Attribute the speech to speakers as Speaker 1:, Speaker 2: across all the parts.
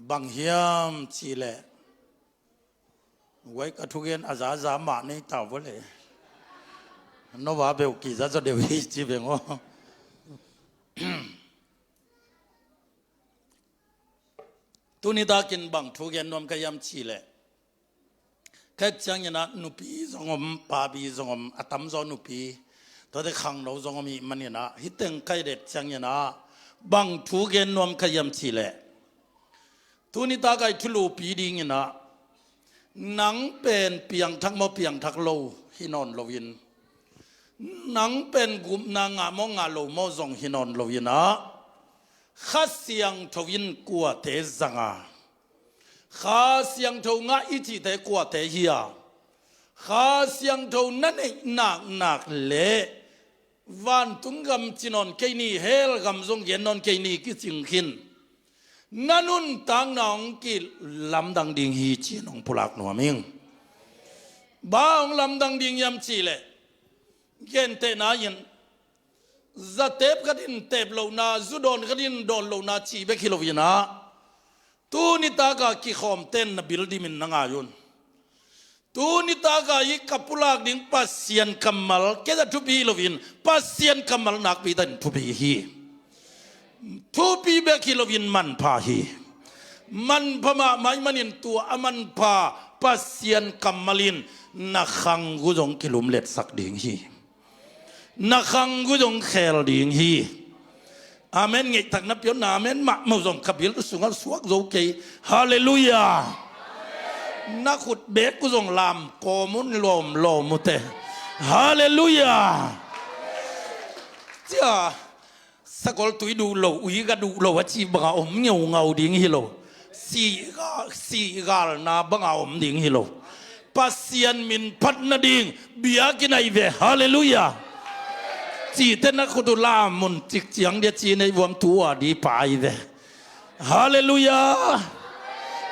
Speaker 1: บังเฮียมชีแหละไว้กระทุกเงินอาจารย์มาในเต่าเลยนว่าเบลกี่จะเดี๋ยวจีเบงว่าตุนิตากินบังทุกเงินนวมขยำชีแหละแค่จังยันนุปีสงมปาบีสงมอัตมจอนุปีตอนที่ขังเราสงมีมันยันฮิตเต็งใครเด็ดจังยันบังทุกเงินนวมขยำชีแหละตุนิตาไก่ทุลูปีดิ่งยันหนังเป็นเปียงทักมาเปียงทักโลฮินอนโลวินหนังเป็นกุมนางามองาโลมอซงฮินอนโลวินะข้าเสียงทวินกัวเตจังาข้าเสียงทงาอิจิเตกัวเตเฮียข้าเสียงทนั่นเองนักเละวันตุงกำจินอนเกนีเฮลกำซงเย็นนอนเกนีกิจิงขินนั่นุนตังนองกิลำดังดิ่งฮีจีนองพุลักนัวมิงบ้าองลำดังดิ่งยำจีเลเย็นเตนายินจะเทปกันดินเทปโลนาจุดอนกันดินโดนโลนาจีเบคิโลวินาตูนิตากาคิขอมเต้นนบิลดิมินนังอายุนตูนิตากายิกับพุลักดิ่งปัสเซียนคัมมัลแค่จะทุบีโลวินปัสเซียนคัมมัลนักบิดันทุบีฮีทุบีเบคิโลวินมันพาฮีมันพม่าไม่มันินตัวอมันพาปัสเซียนคัมมัลินนักขังกุจงกิลุมเล็ดสักดิ่งฮีนักขังกุจงเขลดิ่งฮีอาเมนเงยทักนับยนอาเมนมามุจงขับยิลสุงัลสวกโจเกย์ฮาเลลูยานักขุดเบกกุจงลามโกมุนลมมุเตฮาเลลูยาจ้าสกอลตุยดูโลอุยก็ดูโลว่าชีบังอมเงาดิ่งฮีโลสีกาลนาบังอมดิ่งฮีโลปัสเซียนมินพัดนาดิ่งเบียกินไอเวฮาเลลูยาจีเตนักขุดลามุนจิกเจียงเดียจีในวมตัวดีไปเวฮาเลลูยา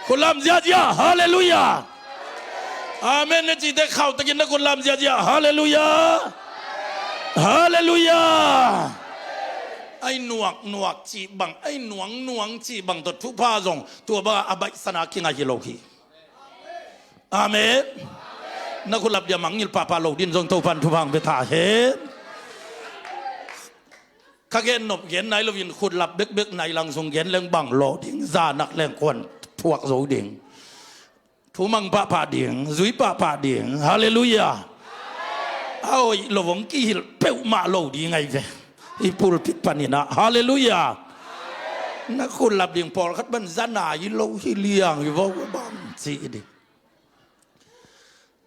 Speaker 1: คุณลำเจียจีฮาเลลูยาอาเมนจีเตเข้าตะกินนักคุณลำเจียจีฮาเลลูยาฮาเลลูยาไอ้หนวกจีบังไอ้หนวงจีบังตัวทุพาจงตัวบ้าอบัยสนาคิงอาฮิโลฮีอาเมนนักคุณลับยามังยิลปาปาโลดินจงโตพันทุพังเบธาเฮข้าเกณฑ์นบเกณฑ์ไหนเราวินคุณลับเบกไหนลังทรงเกณฑ์เรื่องบังโลดิ่งซานักแรงควนพวกโจดิ่งทุมังปะปาดิ่งซุยปะปาดิ่งฮาเลลูยาเอาโลวงกี้เป้ามาโลดิ่งไงเวอีพูดผิดปนินะฮาเลลูยานักคุณลับดิ่งพอคัดบันซานายิโลฮิเลียงอยู่ว่าบังจีดิ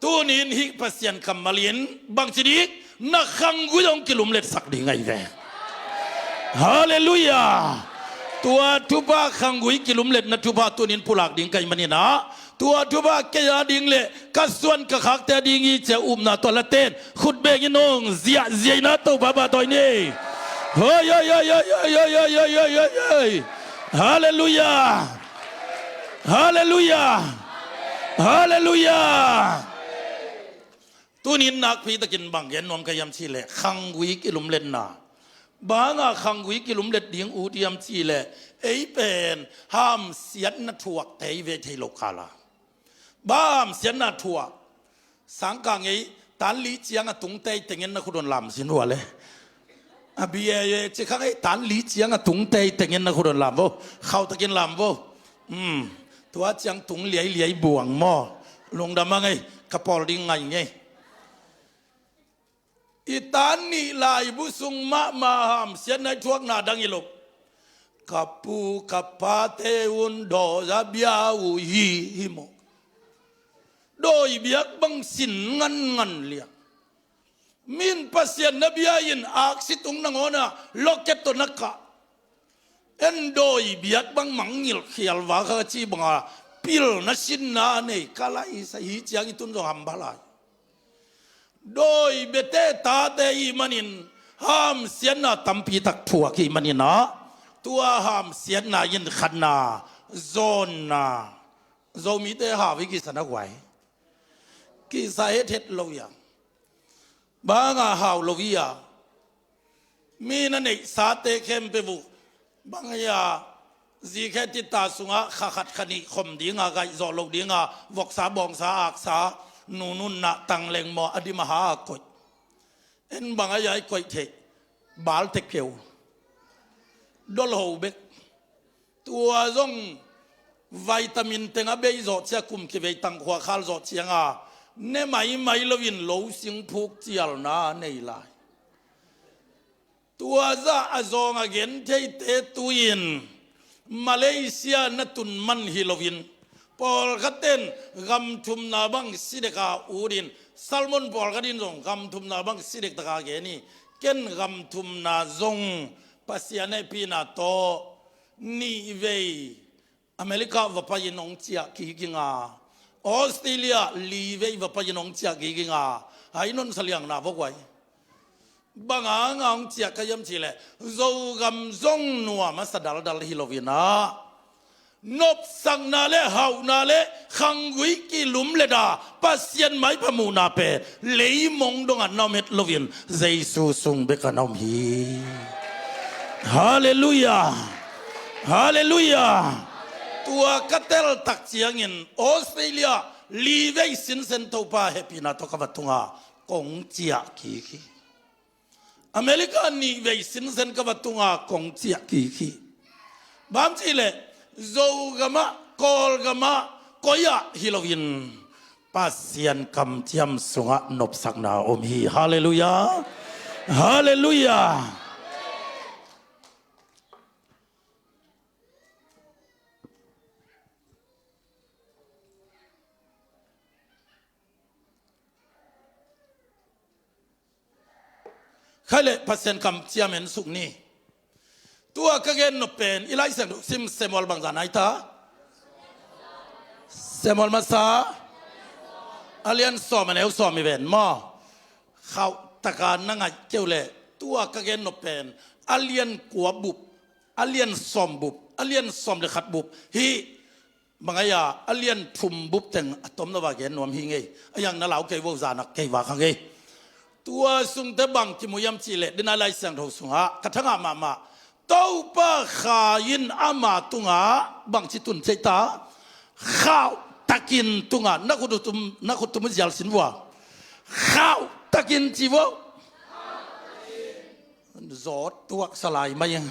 Speaker 1: ตัวนี้ฮิปัสยันคัมมาลินบางทีนี้นักขังกุยองกิลุมเล็ดสักดิ่งไงเวฮาเลลูยาตัวทุบะขังกุยกิลุมเล็ดนัทุบะตัวนี้ผู้หลักดิ่งไก่มันนี่นะตัวทุบะเกียดิ่งเล่กัสวนกะขักแต่ดิ่งอีเจ้าอุ้มนาตัวละเต้นขุดเบกินงเสียนะตัวบ้าบ้าตัวนี้เฮ้ยฮาเลลูยาฮาเลลูยาฮาเลลูยาตัวนี้นักพิตะกินบังเย็นนวมขยำชีเล่ขังกุยกิลุมเล็ดนาบางขังกุยกิลุมเล็ดดิ่งอูดิยมชีเล่ไอเป็นห้ามเสียนนัทวกเทเวทีโลกาลาบ้ามเสียนนัทวกสังกังไอตันลีเจียงตุงเตยแต่เงินนักขุดลำสินวัวเลยอาบีเอจะข้างไอตันลีเจียงตุงเตยแต่เงินนักขุดลำโวเข้าตะกินลำโวตัวเจียงตุงเหลียบ่วงหม้อลงดำมาไงกระปอลดิ่งไงไงอิตานีลายบุสุงมาหามเสียนในทวกนาดังยิโลกับปูกับปาเทอุนโดจะเบียวูฮิโมโดยเบียกบังสินงันเลียมินปัสยันนบียินอักษิตุงนังโอนะโลกเกตุนักกะเอ็นโดยเบียกบังมังยิลเขียลวาคาจีบังอาพิลนัสินนาเนกาลาอิสหิจางอิตุนจงฮัมบาลายโดยเบเตตาเตอีมันินห้ามเสียนาตัมปีตักผัวกีมันินะตัวห้ามเสียนายินขันนาโซนนาโซมีเตหาวิกิสนักไว้กิสาเหตุโลยาบางอาหาวโลวิยามีนั่นเองสาเตเข้มเปบุบางยา จีแค่ติดตาสุงะขัดขณิคมดีงาไกจอลกดีงาวกษาบองสาอักษานูนุนนะตังเลงมออดิมหากอยเอ็นบางอายายกอยเทบาลเทเกียวดอลโฮเบกตัวจงวิตามินเต็งอเบยจอดเชียกุมคิเวตังขวาขลจอดเชียงาเนไม่ลวินโลสิงพุกเจียลนาเนยลายตัวจะอจงอเกนเทเตตุยินมาเลเซียนัตุนมันฮิโลวินพอลกัดเต้นกำทุมนาบังสิเดกาอูดินซัลมอนพอลกัดินจงกำทุมนาบังสิเดกตะกาเกนี่เก่นกำทุมนาจงปัสยาเนปีนาโตนี่เวอเมริกาวพายนองเจียกิกิงาออสเตรเลียลีเววพายนองเจียกิกิงาไอ้นนสลียงนาพวกไว้บางอ่างเจียกยมชีเลโจกำจงนัวมาสดาลดัลฮิโลวินานบสังนาเลหาวนาเลขังวิกิลุมเลดาปัสยันไม่พมูนาเปเลยมงดงอันนอมเฮตโลวินเจสุสุงเบกันนอมฮีฮาเลลูยาฮาเลลูยาตัวกัตเตลตักเจียงินออสเตรเลียลีเวสินเซนโตปาเฮปินาตกวัตุงากงเจียกีอเมริกานี่เวสินเซนกวัตุงากงเจียกีบางทีเลโจกามะกอลกามะกอยะฮิโลวินปัสยันคำเทียมสุงะนบสักนาอมฮีฮาเลลูยาฮาเลลูยาใครเลยพัศน์คำเทียมเห็นสุกนี้ตัวก็เกณฑ์นเป็นอีไลเซนซิมเซมอลบางจานไหนตาเซมอลมาซาอาเลียนสอมันเอวสอมีเป็นมาเขาตะการนั่งเกี่ยวเลยตัวก็เกณฑ์นเป็นอาเลียนกัวบุบอาเลียนสอมบุบอาเลียนสอมเลยขัดบุบฮีบางอย่างอาเลียนทุ่มบุบแต่งต้มนว่าเกณฑ์นวมฮีไงอย่างนั้นเราเกี่ยวจานักเกี่ยวว่าขังไงตัวสุงเตบังที่มุยมชีเลดินาไลเซนทสุงะกระทั่งมาตัวป้าขายินอามาตุงะบางชิตุนเจตาข้าวตะกินตุงะนักขุดตุมจัลสินวะข้าวตะกินจีวะจอดตัวสลายมายัง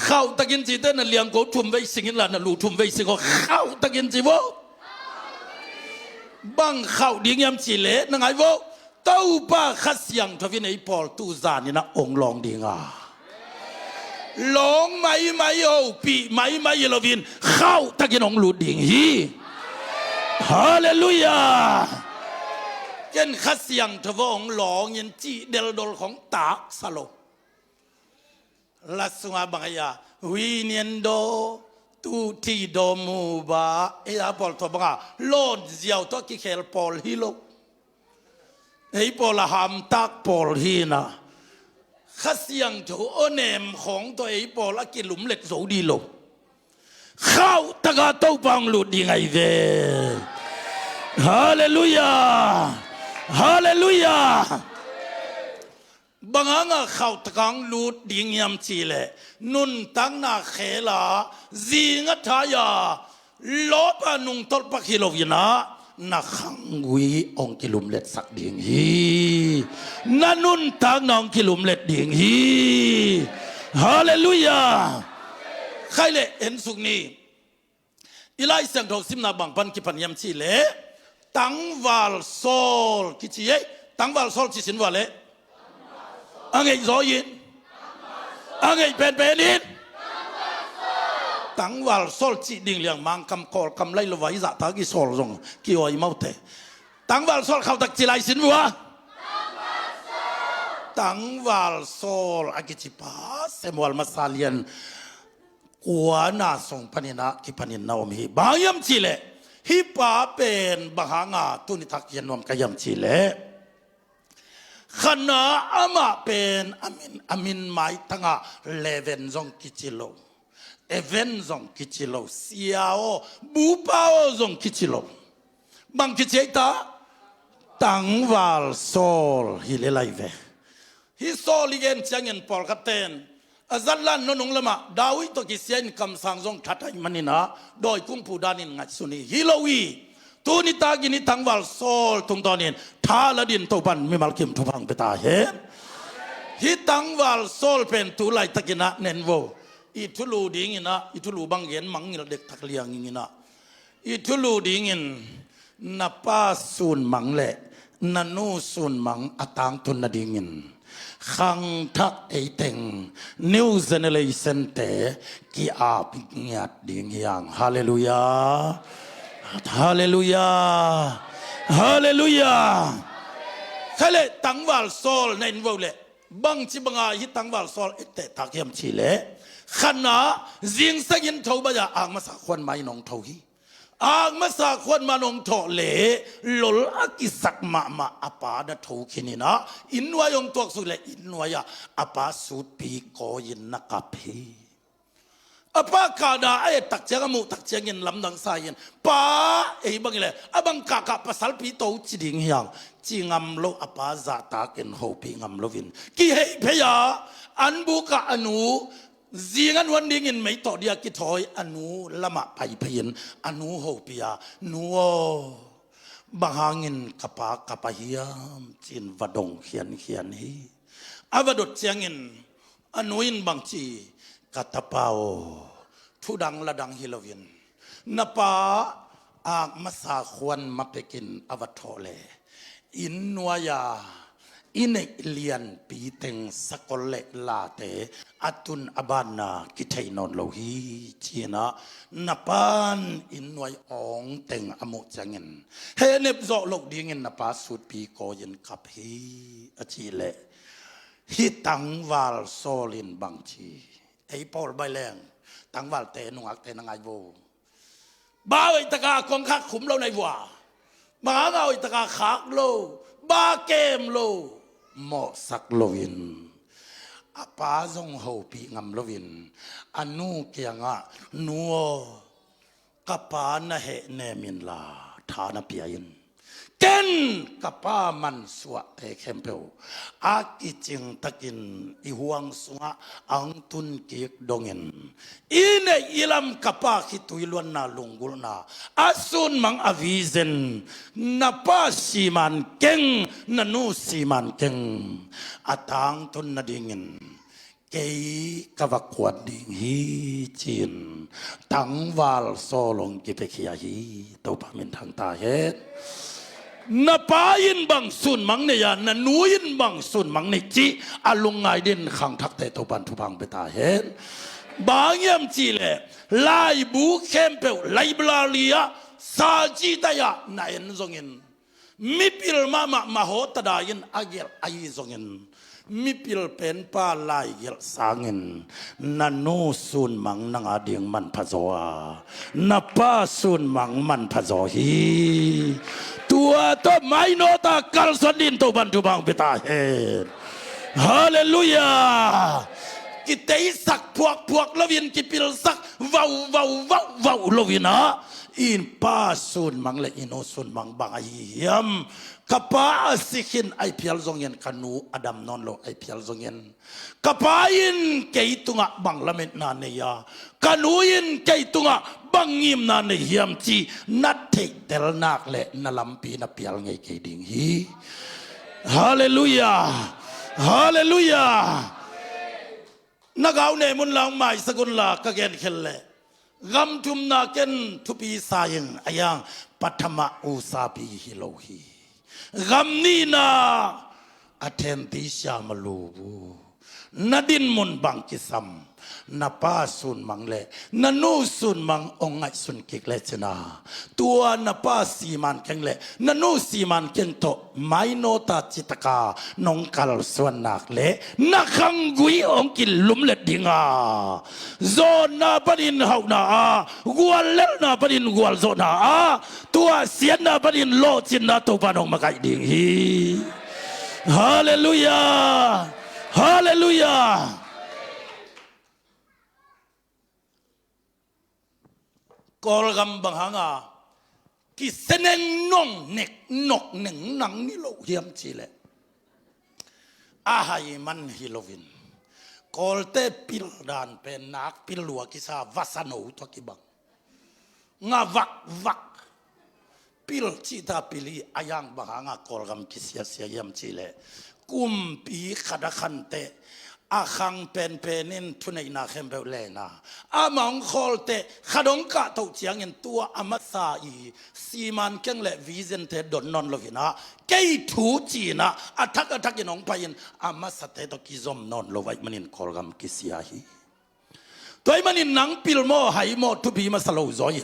Speaker 1: ข้าวตะกินจีเต้นเลี้ยงกูทุ่มไว้สิ่งนั้นน่ะลูทุ่มไว้สิ่งก็ข้าวตะกินจีวะบางข้าวดิ้งยำชีเลนังไงวะตัวป้าขัดเสียงทวินไอพอลตูซานี่นะองลองดิ้งหลงไม่โอปีไม่โลวินเข้าตะกินองลูดิ่งฮีฮาเลลูยาเกินขัดเสียงทว่าองหลงยันจีเดลดอลของตาสโลลัสงาบังยาวิเนียนโดตูทีโดมูบาเออาพอลตัวบังอาโลดเจียวตัวกิเคลพอลฮิโลไอพอลหามตักพอลฮีนะข้าเสียงถูอเนมของตัวไอ้ปอละกิลุมเล็ดโสดีโลเข้าตะกาโต้ปังหลุดยังไงเด้ฮาเลลูยาฮาเลลูยาบางงาเข้าตะกังหลุดดิ่งยำชีเลนุนตั้งนาเขลาจีงัทายาลบานุงตอลปักฮิโลวินานักขังวิองกิลุมเล็ดสักดิ่งฮีนันุนทางน้องกิลุมเล็ดดิ่งฮีฮาเลลูยาใครเลยเห็นสุกนี้อีไลเสียงทองซิมนาบังปันกิปันยำชีเล่ตังวาลโซลกิจิเยตังวาลโซลกิสินวาเล่อังไงซอยินอังไงเป็นนิดตั้งวันโซลจีดิ่งเลี้ยงมังคำกอลคำไล่ละไว้จะตากิโซลงกี่วันมาเตะตั้งวันโซลเขาตักจีไลสินวัวตั้งวันโซลอากิจิปาเซมวัลมาซาเลียนกัวนาส่งพันินะกิพันินนาอมฮีบางยำจีเลฮิปาเป็นบางหางาตุนิทักยันนวมกยำจีเลขณะอามาเป็นอามินไม้ตั้งอ่ะเลเวนซงกิจิโลเอเวนซงกิจิโลเสียโอบูปาโอซงกิจิโลบางกิจิตาตั้งวาลโซลฮิเลไลเวฮิโซลิเกนจังเงินพอลกัตเตน อาจารย์ลันนนงละมาดาวิดตัวกิเซียนคำสั่งทรงทัดให้มันนี่นะโดยกุมผู้ดานินงัดสุนีฮิโลวีตูนิตากินิทังวัลโซลทุงตอนินทาลดินตัวปันมิมัลคิมทุพังเปตาเฮฮิตังวัลโซลเป็นตุไลตะกินะเนนโวอิทุลูดิงินะอิทุลูบังเย็นมังงิลเด็กทักเลียงงินะอิทุลูดิงินนับป้าสูนมังเละนันนูสูนมังอตางตุนนดิงินขังทักไอเต็งนิวเจเนเรชันเตกีอาบิญญาดิงยังฮาเลลูยาฮาเลลูยาฮาเลลูยาแค่เลตังวัลโซลในนวเลบังจิบังอาฮิตังวัลโซลเอเตทักยมชีเลขณะจิงสักินทบะยาอ่างมาสักคนไม่นองทวีอ่างมาสักคนมานองทอเลหลลอากิสักมาอปาดทวินินะอินวายองตัวสุเลอินวายอปาสุดปีโกยินนักพีอปากาดาไอตักเจงมุตักเจงินลำดังสายินป้าไอบังเลยบังกากาภาษาปีโตจิดิงยังจิงำโลอปาซาตาเกนโฮปีงำโลวินกี่เฮพยาอันบุกะอนุจีงันวันนี้เงินไม่ต่อเดียกิถอยอนุละมาไปเพียนอนุโฮปียานัวบางหางินกับปากกับเฮียมจินวดงเขียนฮีอวดดเจียงินอนุอินบางจีกัตเปาทุดังละดังฮิโลวินนปาอากมาสาควรมาไปกินอวทอเลอินนัวยาอินเลียนปีเต็งสกอลเลลาเตอตุนอบานากิเทนอนโลฮีจีนะนปานอินนวยองเต็งอมุจังเงินเฮเนบโจโลกดีเงินนปาสุดปีโกยินกับฮีอจีเลฮิตังวาลโซลินบังชีไอ้ปอลใบแรงตังวาลเตนุอักเตนังไอโวบ้าไอตะกาคงคักขุมเราในวัวมาเอาไอตะกาคักโลบ้าเกมโลหมอสักโลวินอาปาจงหูปีงำโลวินอนุเกียงะนัวกับปานะเหเนมินลาฐานเปียยินเกนกับป้ามันสวะเตเคมเปลอากิจิงตะกินอีหวงสวะอังตุนกิกดงเงินอีเนอิลัมกับป้าคิตุยลวนนาลงกุลนาอาสุนมังอวิเซนนับป้าสีมันเก่งนันูสีมันเก่งอาตังตุนนาดิงินเกยกวักขวดดิ่งฮีจีนตังวาลโซลงกิเปขียฮีตัวพามินทางตาเฮ็ดนปายินบังสุนมังเนียนนูยินบังสุนมังเนจีอาลุงไงดินขังทักเตตุปันทุพังเปตาเห็นบางยามจีเลไลบูเข้มเปลไลบลาเลียซาจีตายะนายนซงเงินมิพิลมาโหตดายินอาเกลอายิซงเงินมิพิลเป็นป้าไลเกลสางเงินนันนูสุนมังนังอาเดียงมันพะโจนับป้าสุนมังมันพะโจฮีตัวตัวไม่โนตากัลสดินตัวบันทุบังเปตาเฮฮาเลลูยากิเตยสักพวกลวินกิปิลสักว้าวลวินะอินป้าสุนมังเลอินโอสุนมังบางไอเยมกับป้าสิขินไอพิลซงเงินคนูอดัมนอนโลไอพิลซงเงินกับป้าอินเกยตุงะบังละเม็ดนาเนียคนูอินเกยตุงะบังยิมนาเนียมจีนัดเทเตลนักเลนลัมปีนับพิลไงเกดิงฮีฮาเลลูยาฮาเลลูยานักเอาเนมุนลางไม่สกุลลากะเกนเคลเลกำทุมนาเกนทุปีสายังอายังปัทมาอุสาบีฮิโลฮีกำนี้นาอัเทนติชามลูบูนัดินมุนบังกิซัมนับป้าสุนมังเลนันูสุนมังองไอสุนกิกเลชนาตัวนับป้าสีมันเก่งเลนันูสีมันเก่งโตไม่โนตาจิตกานงกัลส่วนนักเลนักขังกุยองกิลลุมเลดิงาโซนาปดินหาวนากัวเลนาปดินกัวโซนาตัวเสียนาปดินโลจินนาตัวปานองมาไกดิงฮีฮาเลลูยาฮาเลลูยากอลกำบังหางากิเสนงนงเนกนกหนึ่งหนังนี่โลเฮียมชีเลอาหายมันฮิโลวิน กอลเตปิลดานเป็นนักปิลลัวกิซาวัสโนทักิบังงาวักปิลจิตาปิลีอายังบังงากอลกำกิเสียยามจิเลกุมปีขดขันเตอาขังเป็นนินทุนนาเข้มเบลเลนาอามังคอลเตขดงกะตุเจียงเงินตัวอามัสาอีซีมันเก่งเละวิเซนเตดอนนอนโลวินาเกยทูจีนะอัทักยินองไปยินอามัสเตตกิซอมนอนโลไวมันินคอลกำกิเสียฮีตัวมันนังปิลโมหายโมทุบีมาสโลซอย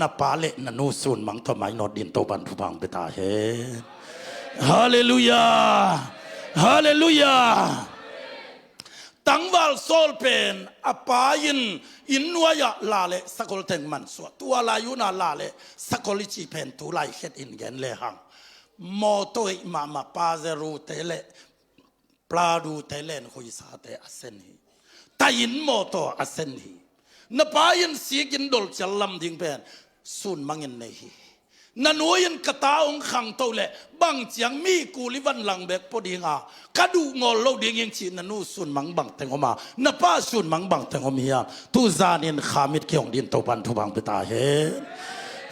Speaker 1: นับปาเลนันูซุนมังทำไมนอดินโตบันทุบังเบตาเฮฮาเลลูยาฮาเลลูยาตั้งวัลโซลเป็นอปายินอินวายลาเลสกอลเทงมันสวตัวลายุนาลาเลสกอลิจิเป็นตุไลเฮดอินเกนเลหังโมโตอิมาปาเซรูเตเลปลาดูเตเลนคุยสาเตอเซนฮีตายินโมโตอเซนฮีนปายินสีกินดอลเจลัมดิงเป็นสุนมังเงินเนฮีนันวยนกตาองขังโตเลบังเจียงมีกูลิวันหลังเบกพอดีงากระดูงอโลดียังชีนันูสุนมังบังเตงอมานป้าสุนมังบังเตงอมียทุจานินขามิดเกี่ยงดินโตบันทุบังเปตาเฮ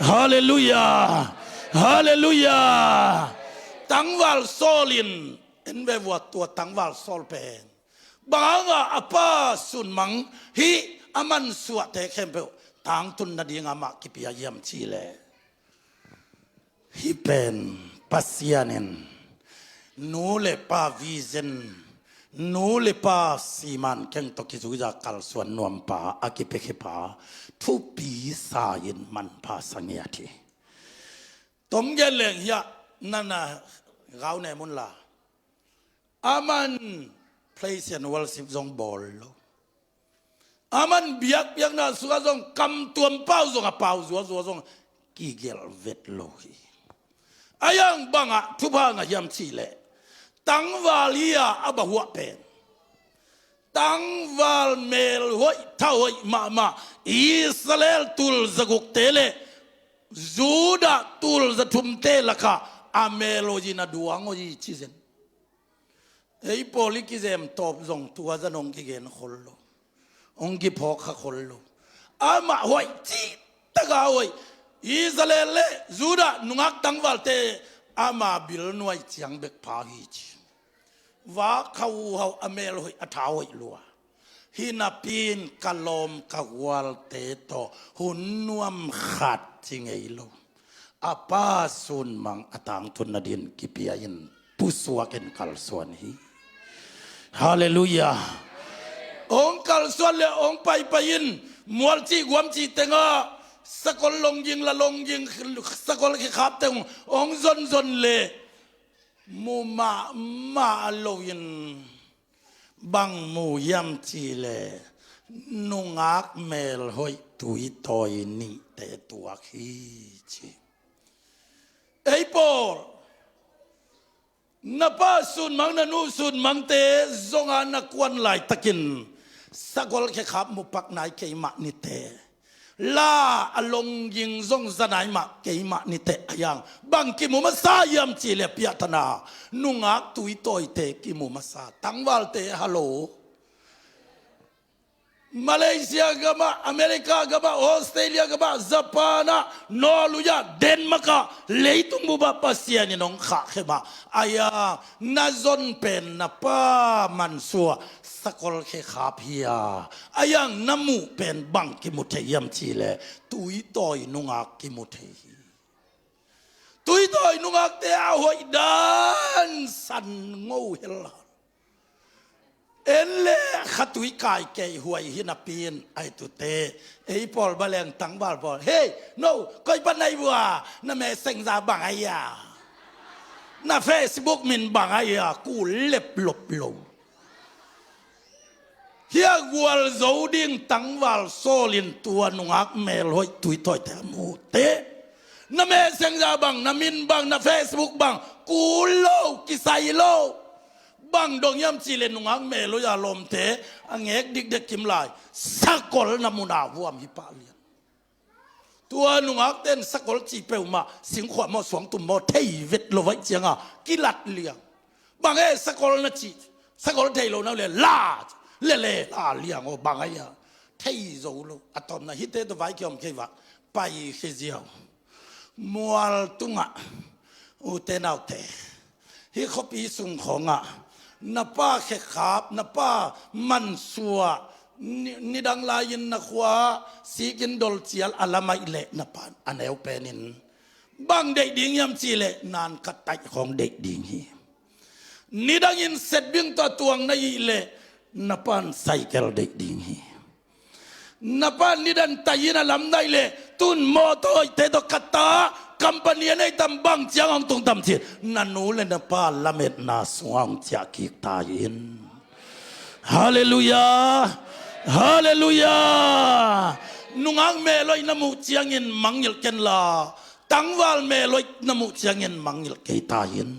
Speaker 1: ฮาเลลูยาฮาเลลูยาตั้งวัลโซลินเอ็นเววัวตัวตั้งวัลโซลเป็นบางอาป้าสุนมังฮีอามันสวดเตเข้มเปตั้งตุนนาดีงามากิปิยายมชีเลฮิเป็นปัสยานินนูเลปาวิเซนนูเลปาซีมันเก่งตกิจุจากัลส่วนนวมปาอากิเปเคปาทุปีสายินมันพาสังเกตตมเกลงยะนั่นนะเราในมุนลาอามันเพลย์เซนวอลสิบจงบอลอามันเบียกน่ะสุกจงกำตัวเป้าจงเป้าจงกิเกลเวทโลฮีอายังบังทุบางยามชีเลตั้งวาลียอับหัวเป็นตั้งวาลเมลหอยเท่าหอยมาอิสราเอลตุลจะกุกเตเลจูดาตุลจะทุ่มเตละค่ะอเมโลจีน่าดวงโอจีชิเซนไอ้พอลิกิเซมตบจงตัวจะนงกิเกนคนโลองกิพอกคนโลอามาหอยจีตะกาหอยอิสราเอลจูดานุงักตั้งวัลเตอามาบิลนวยเจียงเบกพาฮิจว่าเขาอเมลหอยอัฐาวหลัวฮินาปีนกะลมกะวัลเตโตหุนนวมขัดจิงไอโลอาปาสุนมังอตางทุนนดินกิปิยายินปุสวาเกนกัลสวนฮีฮาเลลูยาองกัลสวนเลองไปยินมวลจีกวมจีเตงะสกลลงยิงละลงยิงสกลขี้ขับเตงองซนเลมูมาโลยินบังมูยำจีเลนุงักเมลหอยตุยตอยนี่เตตัวขี้จีไอ้ปอลนับสุนมังนันูสุนมังเตจงอานักวนไหลตะกินสกลขี้ขับมุปักนายเกยมานิเตลาอลงยิงซงสนายมาเกยมานิเตยังบังกิมุมาซายามจีเลปิยตนานุงักตุยตอยเตกิมุมาซาตั้งวัลเตฮัลโหลมาเลเซียกับมาอเมริกากับมาออสเตรเลียกับมาญี่ปุ่นนอร์เวย์เดนมาร์กเลยตุงบุบปัสยานินองข้าเข้ามาอายานาซอนเป็นนับมันสัวสกอลเคขาพิยาอายังน้ำมูเป็นบังกิมุเทียมชีเลตุยตอยนุงักกิมุเทีตุยตอยนุงักเตอาหอยดันสันงูเฮลเอ็นเล่ขัดตุยกายเกยหวยหินาปีนไอตุเตไอพอลบาเลงตั้งบาลพอลเฮ้ยโน่ก้อยปันไหนบัวน่ะแม่เซ็งซาบังไอยาน่ะเฟซบุ๊กมินบังไอยากูเล็บหลบลงเฮียกัวลโจดิงตั้งวัลโซลินตัวนุงักเมลหอยตุยต่อยแต่มูเตน่ะแม่เซ็งซาบังน่ะมินบังน่ะเฟซบุ๊กบังกูโลกิไซโลบังดงยำจีเลนุงักเมลยาลมเตอังเอกดิกเด็กกิมลายสักกลนามุนาวัวมีปาเลียนตัวนุงักเต้นสักกลจีเปวมาสิงขวดมาสวงตุ่มมาเทยเวทโลไว้เจียงอ่ะกิลัดเลียงบางสักกลนาจีสักกลเทยโลนั่นเลยลา เล่ๆลาเลี้ยงโอบางไอ้ยาเที่ยวรู้ลูอะตอมนะฮิตเตตัวไว้เกี่ยวกับว่าไปเสียวมัวตุงะอุเตนเอาเตฮิเขาปีสุงของอ่ะนับป้าแขกขาบนับป้ามันสัวนี่ดังลายินนักว่าสีกินดอลเจียลอัลมาอิเล่นับป้าอันเอวเป็นนินบางเด็กดิ่งยำจีเล่นานกัดไตของเด็กดิ่งฮีนี่ดังยินเสร็จบิงตัวตวงในอิเล่นับป้าไซเคิลเด็กดิ่งฮีนับป้านี่ดันตายินลำได้เลยตุนโมโตอิเตโตกัตตากัมปานีในตำบังเจียงองตรงตำที่นันนูเลนป้าละเม็ดนาสวงจากกิกตายินฮาเลลูยาฮาเลลูยานุ่งอังเมลอยน้ำมูเจียงยินมังยิลเกนลาตั้งวาลเมลอยน้ำมูเจียงยินมังยิลเกตายิน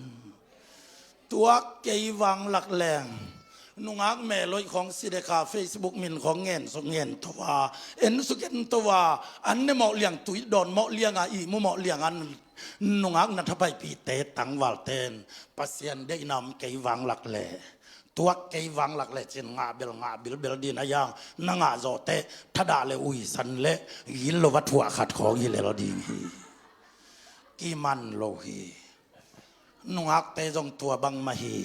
Speaker 1: ตัวเกยวังหลักแรงนุ่งอักแม่ลอยของสิเดคาเฟซบุ๊กมินของเงินส่งเงินตัวเอ็นสุกันตัวอันนี้เหมาะเลี้ยงตุยดอนเหมาะเลี้ยงอีมุเหมาะเลี้ยงอันนุ่งอักนัทไปปีเตตังวาลเตนปัสยันได้นำเกยวังหลักแหล่ตัวเกยวังหลักแหล่เช่นงาเบลดีนะยังนางาโจเตทัดาเลอุยสันเลยินโลวัตถุขัดของยิเลเราดีกีมันโลหีนุ่งอักเตจงตัวบังมาฮี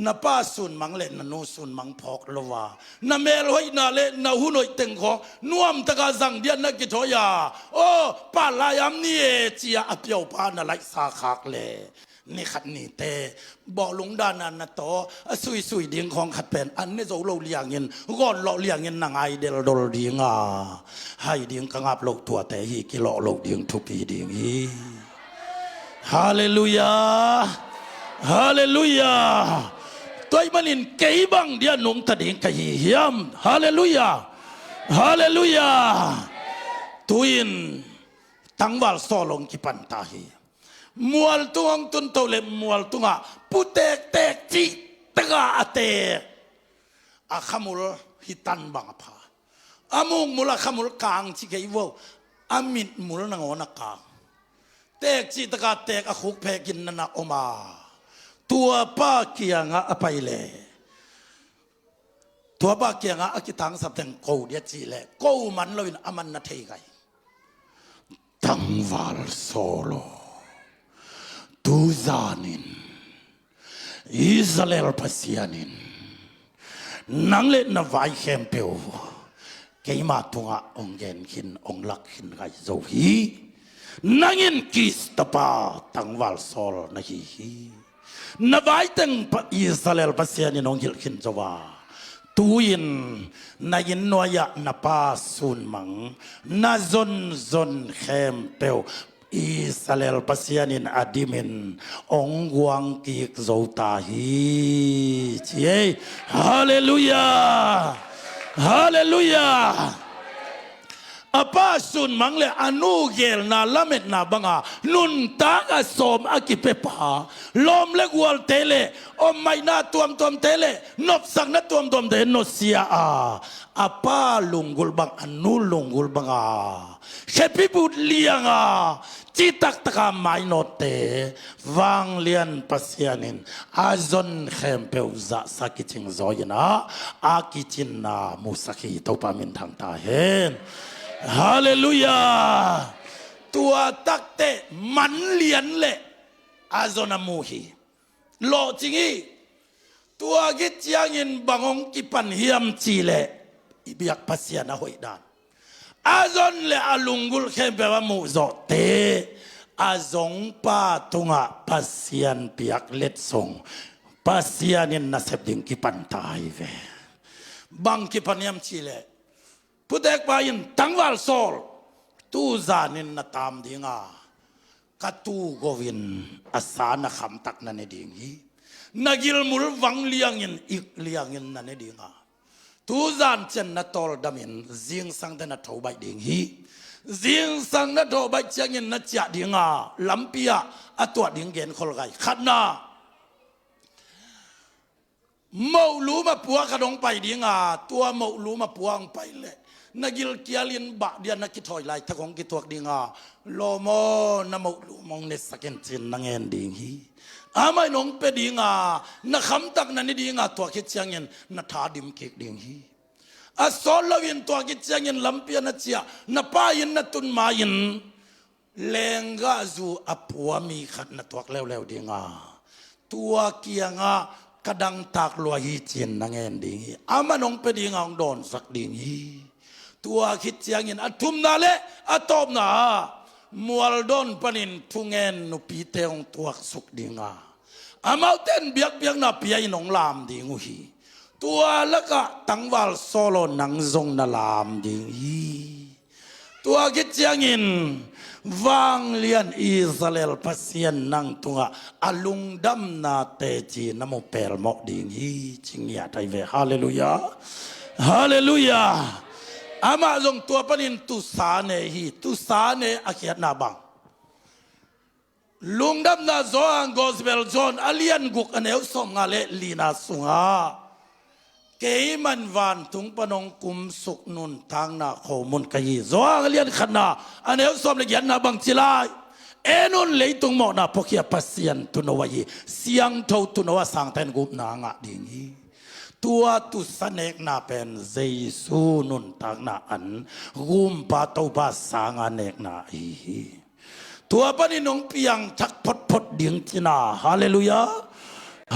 Speaker 1: นับป้าสุนมังเล่นนูสุนมังพอกลวานาเมลอยนาเล่นาหุนอยเต็งของนวมตะกาจังเดียนนักกิจอยาโอ้ป้าลายามนี่เจียอเปียวพานาไลสาขากเล่นี่ขัดนี่เตบอกลุงด้านนั้นนะโตสุยเดียงของขัดเป็นอันนี้จะเราเลี้ยงเงินก่อนเราเลี้ยงเงินนางไอเดลดอลเดียงให้เดียงกังอับโลกตัวแต่ฮีกิโลโลกเดียงทุปีเดียงฮีฮาเลลูยาฮาเลลูยาตัวมันอินเกยบังเดียนุ่งตะดิ่งกะยีเฮียมฮาเลลูยาฮาเลลูยาตัวอินตั้งวาลโซลงกิปันตาฮีมัวลตุงตุนโตเลมัวลตุงะปุเตกเตกจิตะกะเตอะขมุลฮิตันบังพาอามุงมุลขมุลกางจิเกยวอามิดมุลนังโอนักกางเตกจิตะกะเตกอะคุกเพกินนันออกมาตัวป้าเกียงอะไปเลยตัวป้าเกียงอะกิตังสับแต่งกูเดียจีเลยกูมันเลยอามันนาเทไกตังวาลโซโลตูซานินอิสราเอลพัสยานินนังเล่นนวายเข้มเปียวเกี่ยมาตุงะองเกนขินองลักขินไกโซฮีนังอินกิสตปาตังวาลโซลนะฮีนวายตังอิสราเอลพัสยานินองยิลขินจาวาตูอินนายินนวยะนปาสุนมังนาซอนเข้มเปียวอิสราเอลพัสยานินอดีมินองกวางกิกโจตาฮีเจ้ฮาเลลูยาฮาเลลูยาอาป้าสุนมังเลอนุเกลนาละเม็ดนาบังอานุนตากาสมอากิเปปาลมเล็กวัลเตเลอมไม่นาตัวมเตเลนบสังนาตัวมเตนเสียอาป้าลุงกุลบังอนุลุงกุลบังอาเชปิบุตเลียงจิตักตะกาไม่โนเตวังเลียนปัสยานินอาจนเข้มเปวซาสักิจิงโซยนะอากิจินนามุสักีตัวปามินทางตาเห็นฮาเลลูยาตัวตักเตมันเลียนเละอาจนามูฮีโลจิงีตัวกิจยังยินบังองกิปันเฮียมจีเละอิบิยักปัสยานะหอยดานอาจนเละอาลุงกุลเข้มเปวมูโซเตอาจงปาตุงะปัสยานเปียกเล็ดส่งปัสยานินนัสเซบดิงกิปันตายเวบังกิปันเฮียมจีเละพุทธเอกไปยินตั้งวาลโซลตูซานินนาตามดิ่งกัตูโกวินอาสานะคำตักนันเอดิ่งฮีนักิลมุลวังเลียงยินอีกเลียงยินนันเอดิ่งตูซานเชนนาตอลดามินจิงสังเดนัทโอใบดิ่งฮีจิงสังนัทโอใบเชียงยินนัจจะดิ่งลัมปียอตัวดิ่งเกนคนไกขัดนาเมาลูมาปัวขนงไปดิ่งตัวเมาลูมาปัวไปเลย นักกิลเกียลินบะเดียนักกิถอยไล่ทักของกิตัวดิ่งอ่ะโลโมนำลูมองเนสกันจินนังเงินดิ่งฮีอาไม่น้องเป็ดดิ่งอ่ะนักคำตักนันดิ่งอ่ะตัวคิดยังเงินนักท้าดิมเกดิ่งฮีอาสอนลวินตัวคิดยังเงินลำเปียนัดเชียนับป้ายินนัดตุนมายินเลงกาจูอปัวมีขัดนัดตัวเร็วๆดิ่งอ่ะตัวเกียงอ่ะกระดังตากลัวฮีจินนังเงินดิ่งฮีอาไม่น้องเป็ดดิ่งอ่ะโดนสักดิ่งฮีตัวคิดยังเงินอัตุมนาเลอัตอบนามัวดอนปนินทุงเงินนุปีเตงตัวสุกดิ่งอ่ะอามาเต้นเบียกนับเปียนองลามดิ่งฮีตัวละก็ตั้งวัลโซโลนังซงนาลามดิ่งฮีตัวคิดยังเงินวังเลียนอิสราเอลพัศยันนังตัวอลุงดัมนาเตจีนโมเปลมอกดิ่งฮีจิงยาไทเวฮาเลลูยาฮาเลลูยาอามาจงตัวปนินตุสาเนฮีตุสาเนอาเขียนนาบังลุงดับนาโซอังกอสเบลจอนอเลียนกุกอันเอวสมงาเลลีนาสุงาเกยมันวันทุงปนงกุมสุกนุนทางนาโคมุนกยีโซอังเลียนขนาอันเอวสมเลเกียนนาบังจิลายเอนุนเลยตุงหมอนาพกยาปัสยันตุนวายเสียงเท่าตุนวาสังเทนกุมนางะดิ่งฮีตัวตุสเนกนาเป็นเจสูนุนทางนาอันกุมปาตบาสางานเนกนาอีตัวปนินงเปียงทักพดดิ่งจินาฮาเลลูยา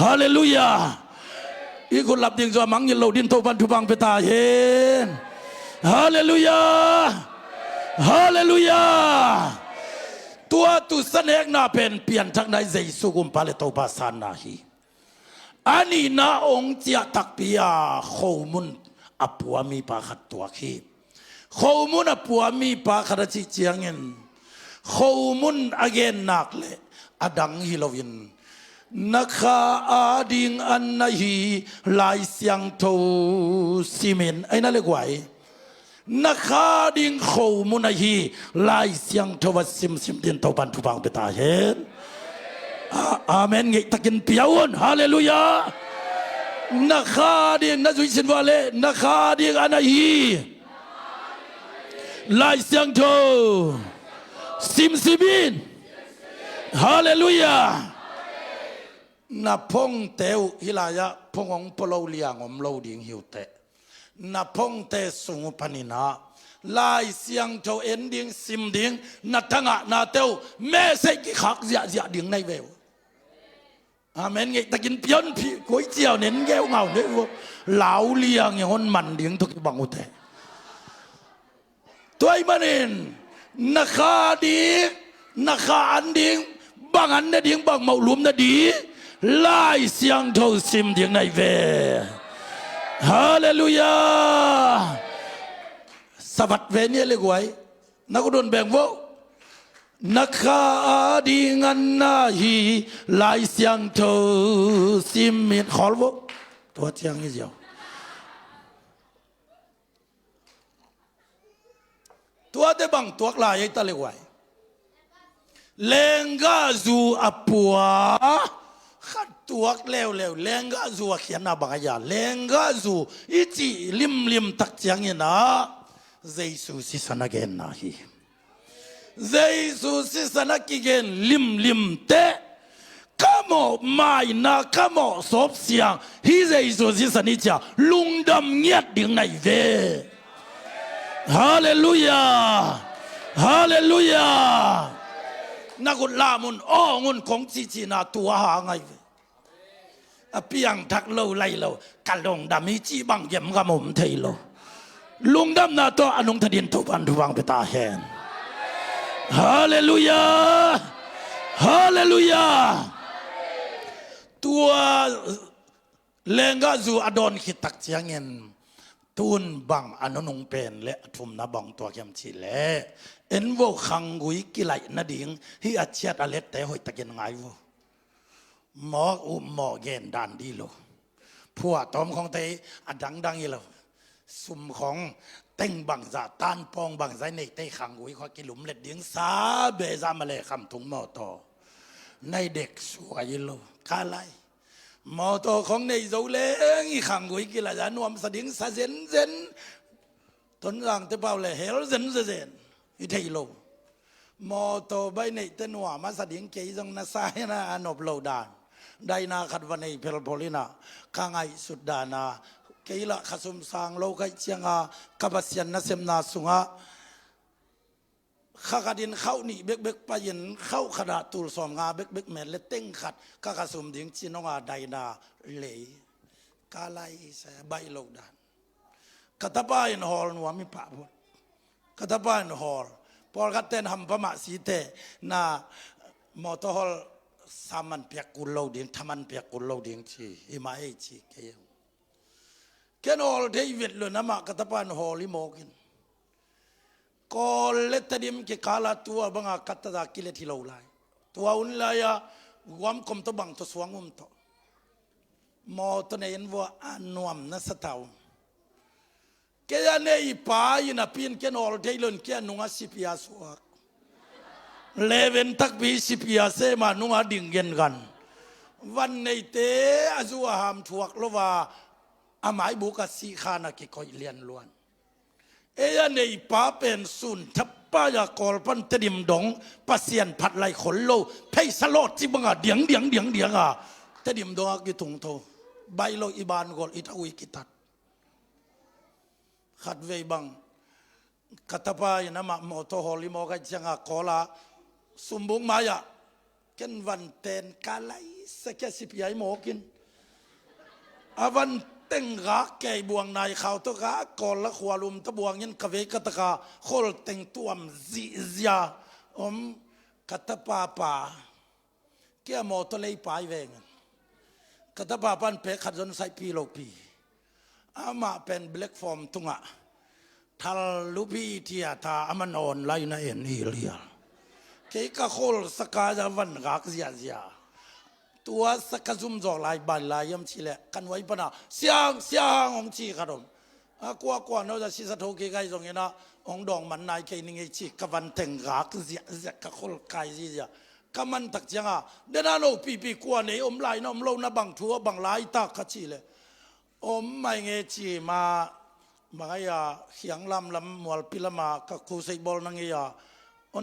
Speaker 1: ฮาเลลูยาอีคนหลับดิ่งจอมังยินโลดินโตบันทุบังเปตาเฮนฮาเลลูยาฮาเลลูยาตัวตุสเนกนาเป็นเปลี่ยนทักในเจสูกุมปาเลตบาสานาฮีอันนี้นาองค์เจ้าตักพิยาข้อมูลอปัวมีปาขัดตัวขีข้อมูลอปัวมีปาขัดจิเจียงเงินข้อมูลอเกนนักเลอดังฮิโลวินนักข้าอาดิงอันนาฮีลายเสียงโทซีเมนไอ้นั่นเรียกว่านักข้าดิงข้อมูลฮีลายเสียงโทวัดซิมเดียนโตบันทุบังเปตาเห็นอาเมนเงตักินเปียวน์ฮาเลลูยานักข้าดิ่งนักจุยสินวาเลนักข้าดิ่งอันฮีลายเสียงโทซิบินฮาเลลูยานับพงเตวฮิลายะพงองปโลเลียงอมโลดิ่งหิวเตนับพงเตสุงปนินาลายเสียงโทเอ็นดิ่งซิมดิ่งนัทงะนาเตวแม่เสกขักเสียดิ่งในเววอาเมนไงตะกินเปียนพี่ก๋วยเตี๋ยวเน้นแก้วเงาเนี่ยว่าเหลาเลียงอย่างคนมันเลี้ยงทุกบังอุเตตัวไอ้มันเองนักขาดีนักขาอันดิ่งบางอันเนี่ยดิ่งบางเมาลุมเนี่ยดีไล่เสียงโทซิมดิ่งในเวฮาเลลูยาสวัสดิ์เวเนี่ยเลยกวยนักโดนแบ่งว่านักข้าดิ่งอันนาฮีลายเสียงโทซิมมิดขอลวตัวเชียงนี่เดียวตัวเดบังตัวกลายตะเลวไว้เลงกาจูอปัวขัดตัวเร็วเลงกาจูเขียนนาบังยาเลงกาจูอิจิลิมตักเชียงนี่นะเจสุสิสนาเกนนาฮีเจสุสิสนากิเกนลิมเตะขโมไม่นะขโมสอบเสียงฮิเจสุสิสนิจาลุงดำเงียดดิ่งในเวฮาเลลูยาฮาเลลูยานักลามุนอ้องุนของจีนาตัวหาไงเปียงทักเลวไล่เลวกันลงดำมีจีบังเยี่ยมกระหม่อมเทโลลุงดำนาตัวอนุงทดินทุบันทุวังเปตาแหนฮาเลลูยาฮาเลลูยาตัวเลงกาจูอดอนขิตักเจียงเงินตูนบังอนุนงเป็นและทุมนาบังตัวเข็มชีเล่เอ็นโวขังกุยกิไลนาดิ่งฮิอาเชียตอเลตแต่หอยตะเกียนไงวหมอหมอเกนดันดีโลผัวตอมของเตอดังอีโลซุ่มของเต็งบังจ่าต้านปองบังใจในเตขังกุยขอกิลุมเล็ดดิ่งสาเบซามาเลคำถุงหมอต่อในเด็กสวยโลกาไลมอตัวของในโจเลงอีขังกุยกิลาจานวมสดิ้งสะเซน ตอนหลังเตเปล่าเลยเฮลเซนเซนอีเทโลมอโตใบในเตนัวมาสดิงเกยจงนาสายนะอนบโลดานได้นาขัดวันในเพลพลินาข้างไอสุดดานาเกยละขสุมสังโลกไอเชียงอากับัสยันนาเซมนาสุงาข้ากดินเข้านี่เบกเบกไปยินเข้าขนาดตูลสอมงาเบกเบกแม่เล็เต้งขัดข้ากสุมดิงจีนงาไดนาเลกาไลเสใบโลดานกตาบ้านฮอลนัวมีป่าพดกตาบ้านฮอลพอกัดเต้นทำพม่าสีเตนามอเตอร์ฮอลสามันเปียกกุลโลดิ่งทำมันเปียกกุลโลดิ่งชีอิมาเอชีเกี่ยวแค่นอลเทวิตเลยนะมากตาบ้านฮอลลิโมกินก็เล็ดดิมกี่กาลตัวบังอากัตตากิเลทิโลไลตัวอุนไลยาวามคมตบังตัวสวงุมตัวมอตัวเนี่ยว่าอันนวมนัสตาวแกเนี่ยอีป้ายินาพินแกนอลเทลนแกนุงอาสิพิอาสวกเลเวนตักบีสิพิอาเซมานุงอาดิ่งเงินกันวันในเตอจูอาหามทวกลว่าอาหมายบุกสีขานักคอยเลียนล้วนเนี่ยอีป้าเป็นสุนทับป้ายากอลพันเตดิมดงปัสเซียนผัดไหลขนโลไพสลอดที่บังอาเดียงอ่ะเตดิมดงกิถุงโตใบโลอีบานกอลอิทาวิกิตัดขัดเวบังขัตปายนะมอโตฮอลิโมกันจังกอลาสมบุงมายะเกันวันเตนกาไลสแกสิบใหญ่หมอกินอาวันเต็งรักแก่บวงนายข่าวตะกากอลละขวาลุมตะบวงยันกเวกตะกาโคลเต็งตัวมซียาขัตปาป่าเกี่ยมอโตเลยปายเวงขัตปาปันเปขัดจนใส่ปีโลปีอามาเป็นแบล็กฟอร์มตุงะทัลลูปีเทียตาอามันอ่อนไลน์เอ็นฮีเลียเคกะโคลสกาจาวันรักเสียตัวสกัดซุ่มจอกลายบานลายยำชีเละกันไว้ปนะเสียงองชีขนมกว่าเราจะชิสะโทเกไกตรงนี้นะองดองมันนายเคนิงชีกวันเต็งรักเสียกะโคลไกเสียกำมันตักจังอ่ะเดนานโอปีกว่าเนี่ยลายน้อมโลนะบังทัวบังลายตากชีเลยไม่เงจีมาบางอย่างเขียงลำมวลพิลมากับคูไซบอลนั่งเงีย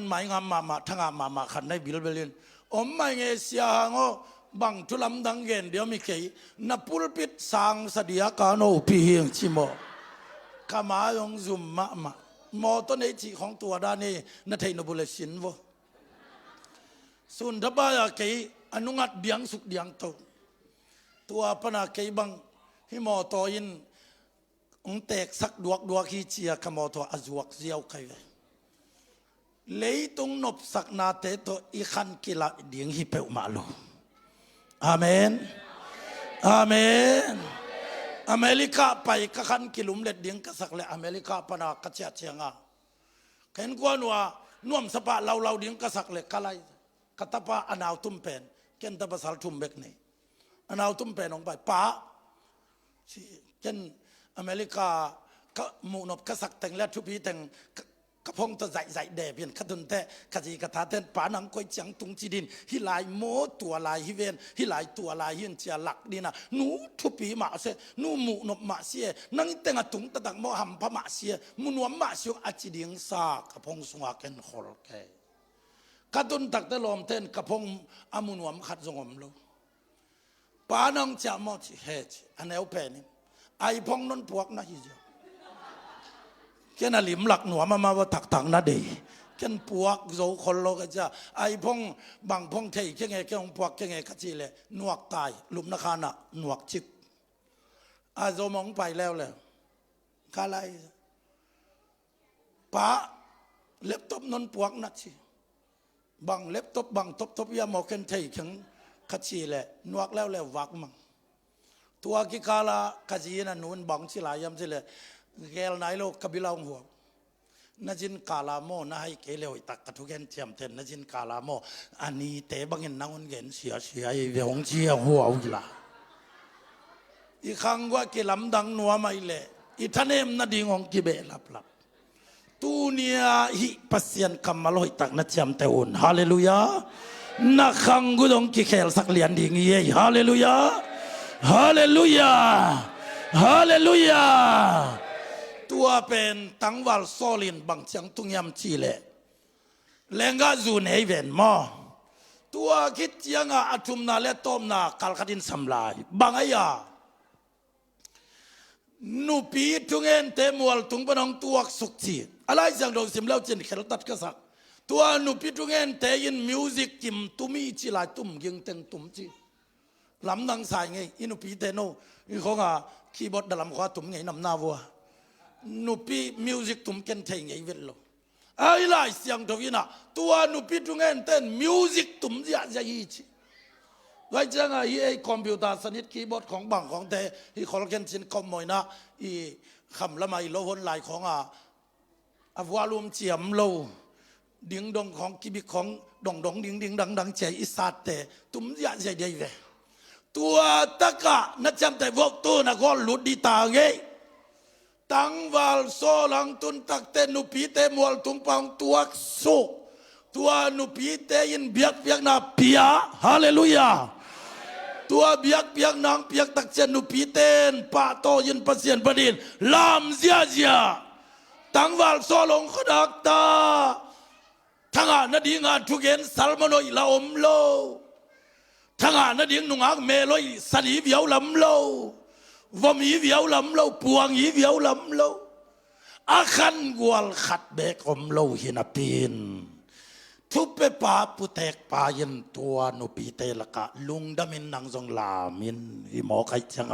Speaker 1: ไม่งามมาทั้งมาขันในบิลเบลินไม่เงเสียงบังทุลำดังเงินเดี๋ยวมีใครนับปุลปิดสังสเดียกานโอปีเฮงชิโมขมายงซุมมอต้นเอจีของตัวด้านนี้นัทเฮนบุเลสินวะสุนทบายใครอนุงัดเดียงสุกเดียงตัวปนาใครบังฮิมอตอินองเตกสักดวกฮิเชียขมอตอจวกเสียวใครเลยตรงนบสักนาเตโตอีขันกิลาเดียงฮิเปอมาโลอาเมนอาเมนอเมริกาไปกขันกิลุมเล็ดเดียงกษักเลยอเมริกาปนากระเจียเชียงอ่ะเห็นกว่านัวน่วมสปะเราเดียงกษักเลยกะไรกตปะอนาวตุ้มเป็นเกณฑ์ตะภาษาทุ่มเบกนี่อนาวตุ้มเป็นองไปป้าเช่นอเมริกาก็มูนบกษักแต่งและทุพีแต่งกระพงตัวใหญ่เดเบียนขดุนแต่ขจีกระทาเต้นป่านังก้อยจังตุงจีดินฮิลายโมตัวลายฮิเวนฮิลายตัวลายฮินเจียหลักดีนะนูทุพีมาเสนูมูนบมาเสียนั่งแต่งตุงตะดักโมหัมพมาเสียมุนวมมาเสียอาจิดิงซากระพงสงาเกนขอลแกขดุนตักตะลอมเต้นกระพงอามุนวมขัดสงมโลป่านังจะมอชิเฮจอันเอลเพนิไอพงนนพวกนะฮิจแค่น่ะหลิมหลักหนัวมาว่าถักนะเดย์แค่พวกโจคนโลกจะไอพงบางพงเทยแค่ไงแค่พวกแค่ไงกัจจิเลยหนวกตายหลุมนาคานะหนวกชิบอาโจมองไปแล้วกาไลป้าเล็บตบนนพวกนัดชิบางเล็บตบบางตบยาหมอกเคนเทยแข็งกัจจิเลยหนวกแล้ววักมังตัวกิกาลากัจจินะนูนบังชิลายยำชิเลยเกลนายโลกกบิลาหัวนัจินกาลาโมนะให้เกลียวตักกระทุกเงินเทียมเทนนัจินกาลาโมอันนี้เตบังเงินนังเงินเสียไอเวงเชียหัวอุลาอีครั้งว่าเกลำดังนัวไม่เละอีท่านเอ็มนาดีงองกิเบลับตูเนียฮิปัสยันคำมาลอยตักนัจยมเตอุนฮาเลลูยานักขังกุดงกิเคลสักเลียนดิ่งเย่ฮาเลลูยาฮาเลลูยาฮาเลลูยาต ตัวเป็นตังวัลโซลินบางจังตุงยำชีเล่เลงกาจูนเฮเวนมอตัวคิดยังอาทุมนาเลตอมนาคัลคดินสัมลายบางอายานูปีทุงเงินเตมวลทุงปนองตัวสุขจีอะไรจังเราสิมเล่าเจนเขลตัดก็สักตัวนูปีทุงเงินเตยินมิวสิกจิมตุมีจิลายตุมยิงเต็งตุมจีลำดังสายไงอินูปีเตโนอีของคีย์บอร์ดดลำขวาตุมไงนำหน้าวัวนูปีมิวสิกตุมเก่งเทงไงเวลโลไอ้ลายเสียงทวีน่ะตัวนูปีทุงเงินเต้นมิวสิกตุมจะจะยีจีไว้จังไอ้คอมพิวเตอร์สนิทคีย์บอร์ดของบังของเตอีคอลเกนสินคอมมอยนะอีคำละไม่โลหนลายของวาลุมเจียมโลดิ่งดงของกิบิของดงดิ่งดังใจอิสระเตตุมจะใจเดียวเวตัวตะกะนัดจำแต่พวกตัวนักก็หลุดดีตาเงยตั้งวาลโซลังตุนตักเตนุปีเตมวลตุงปังตัวสุตัวนุปีเตยินเบียกนาเปียฮาเลลูยาตัวเบียกนางเปียกตักเจนุปีเตนปะโตยินปะเสียนปะดินลามเจียตั้งวาลโซลงขดักตาทั้งนาดีงานทุกเย็นสัลมโนอิลาอมโลทั้งนาดีนุงอักเมโลยสนีเวียวลำโลวมีเวียวลำโลปวงอีเวียวลำโลอาคันกวลขัดเบกอมโลหินาปีนทุบไปป่าปุเตกป่ายันตัวนุปีเตลกะลุงดำมินนางจงลามินฮิโมกัยจัง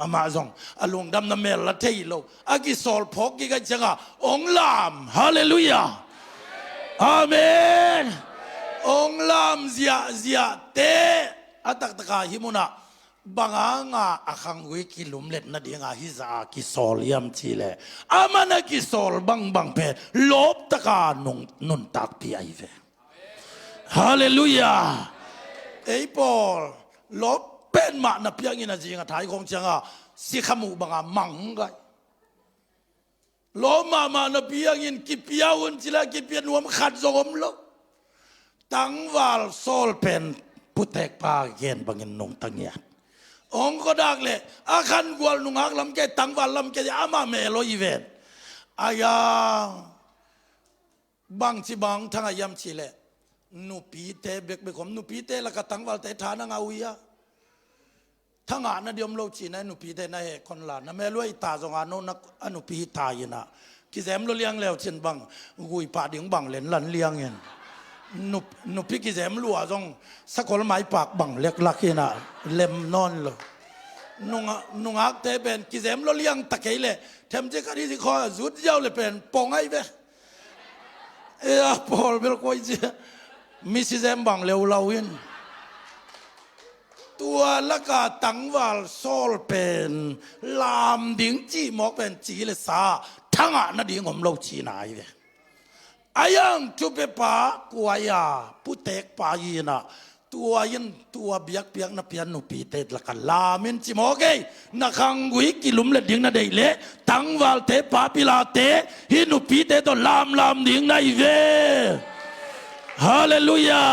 Speaker 1: อามาจงลุงดำนเมลละเทยโลอากิสอลพกกิกัยจังองลามฮาเลลูยาอาเมนองลามเสียเตอัตตะกาฮิมุนะบางอาคังวิกิลุมเล็ดนาดีงาฮิซากิสอลยามชีเลอามานากิสอลบังเพลบตะกานุนตักพีไอเวฮาเลลูยาไอ้ปอลลบเป็นมานาเพียงอินาจิงาไทยคงจังสิขมูบางมังไงลบมานาเพียงอินกิปิยาวนจิลากิปิยนวมขัดจอมโลตั้งวาลโซลเป็นพุทธกปาเกนบางอินนงตังเงียองก็ดักเลยอาคันกวลนุงอักลำแกตั้งวาลลำแกอามาเมโลอีเวนอายาบางที่บางทั้งอายามชีเลนูปีเตเบกผมนูปีเตละก็ตั้งวัลเตฐานังเอาวิยาทั้งนั้นเดียมโลจีนะนูปีเตนะเฮคนละนะแม่รวยตาจงอานุนักอนุปีตายนะกิเซมโลเลี้ยงแล้วเช่นบังกุยป่าดิ่งบังเล่นลันเลี้ยงเงินนูปีกิเซมลัวจงสักคนไม้ปากบังเล็กลักนะเล็มนอนเลยนุงอักเตเป็นกิเซมโลเลี้ยงตะเกียเลยเทมเจกันที่คอจุดเย้าเลยเป็นปองไอ้เบ้พอลเบลโคยเจมิสเซมบังเลวลาวินตัวละกาตังวาลโซลเป็นลามดิ่งจีหมอกเป็นจีเลสาทั้งนั้นดิ่งผมเราจีนายเวอายังทุเปปากวยาพุเตกปายีนะตัวยันตัวเบียกนับยันนุปีเตตละกันลามินจีหมอกเกนักขังกุยกิลุมเลดิ่งนาเดเลตังวาลเตปาปิลาเตฮินุปีเตตัวลามดิ่งนายเวฮาเลลูยา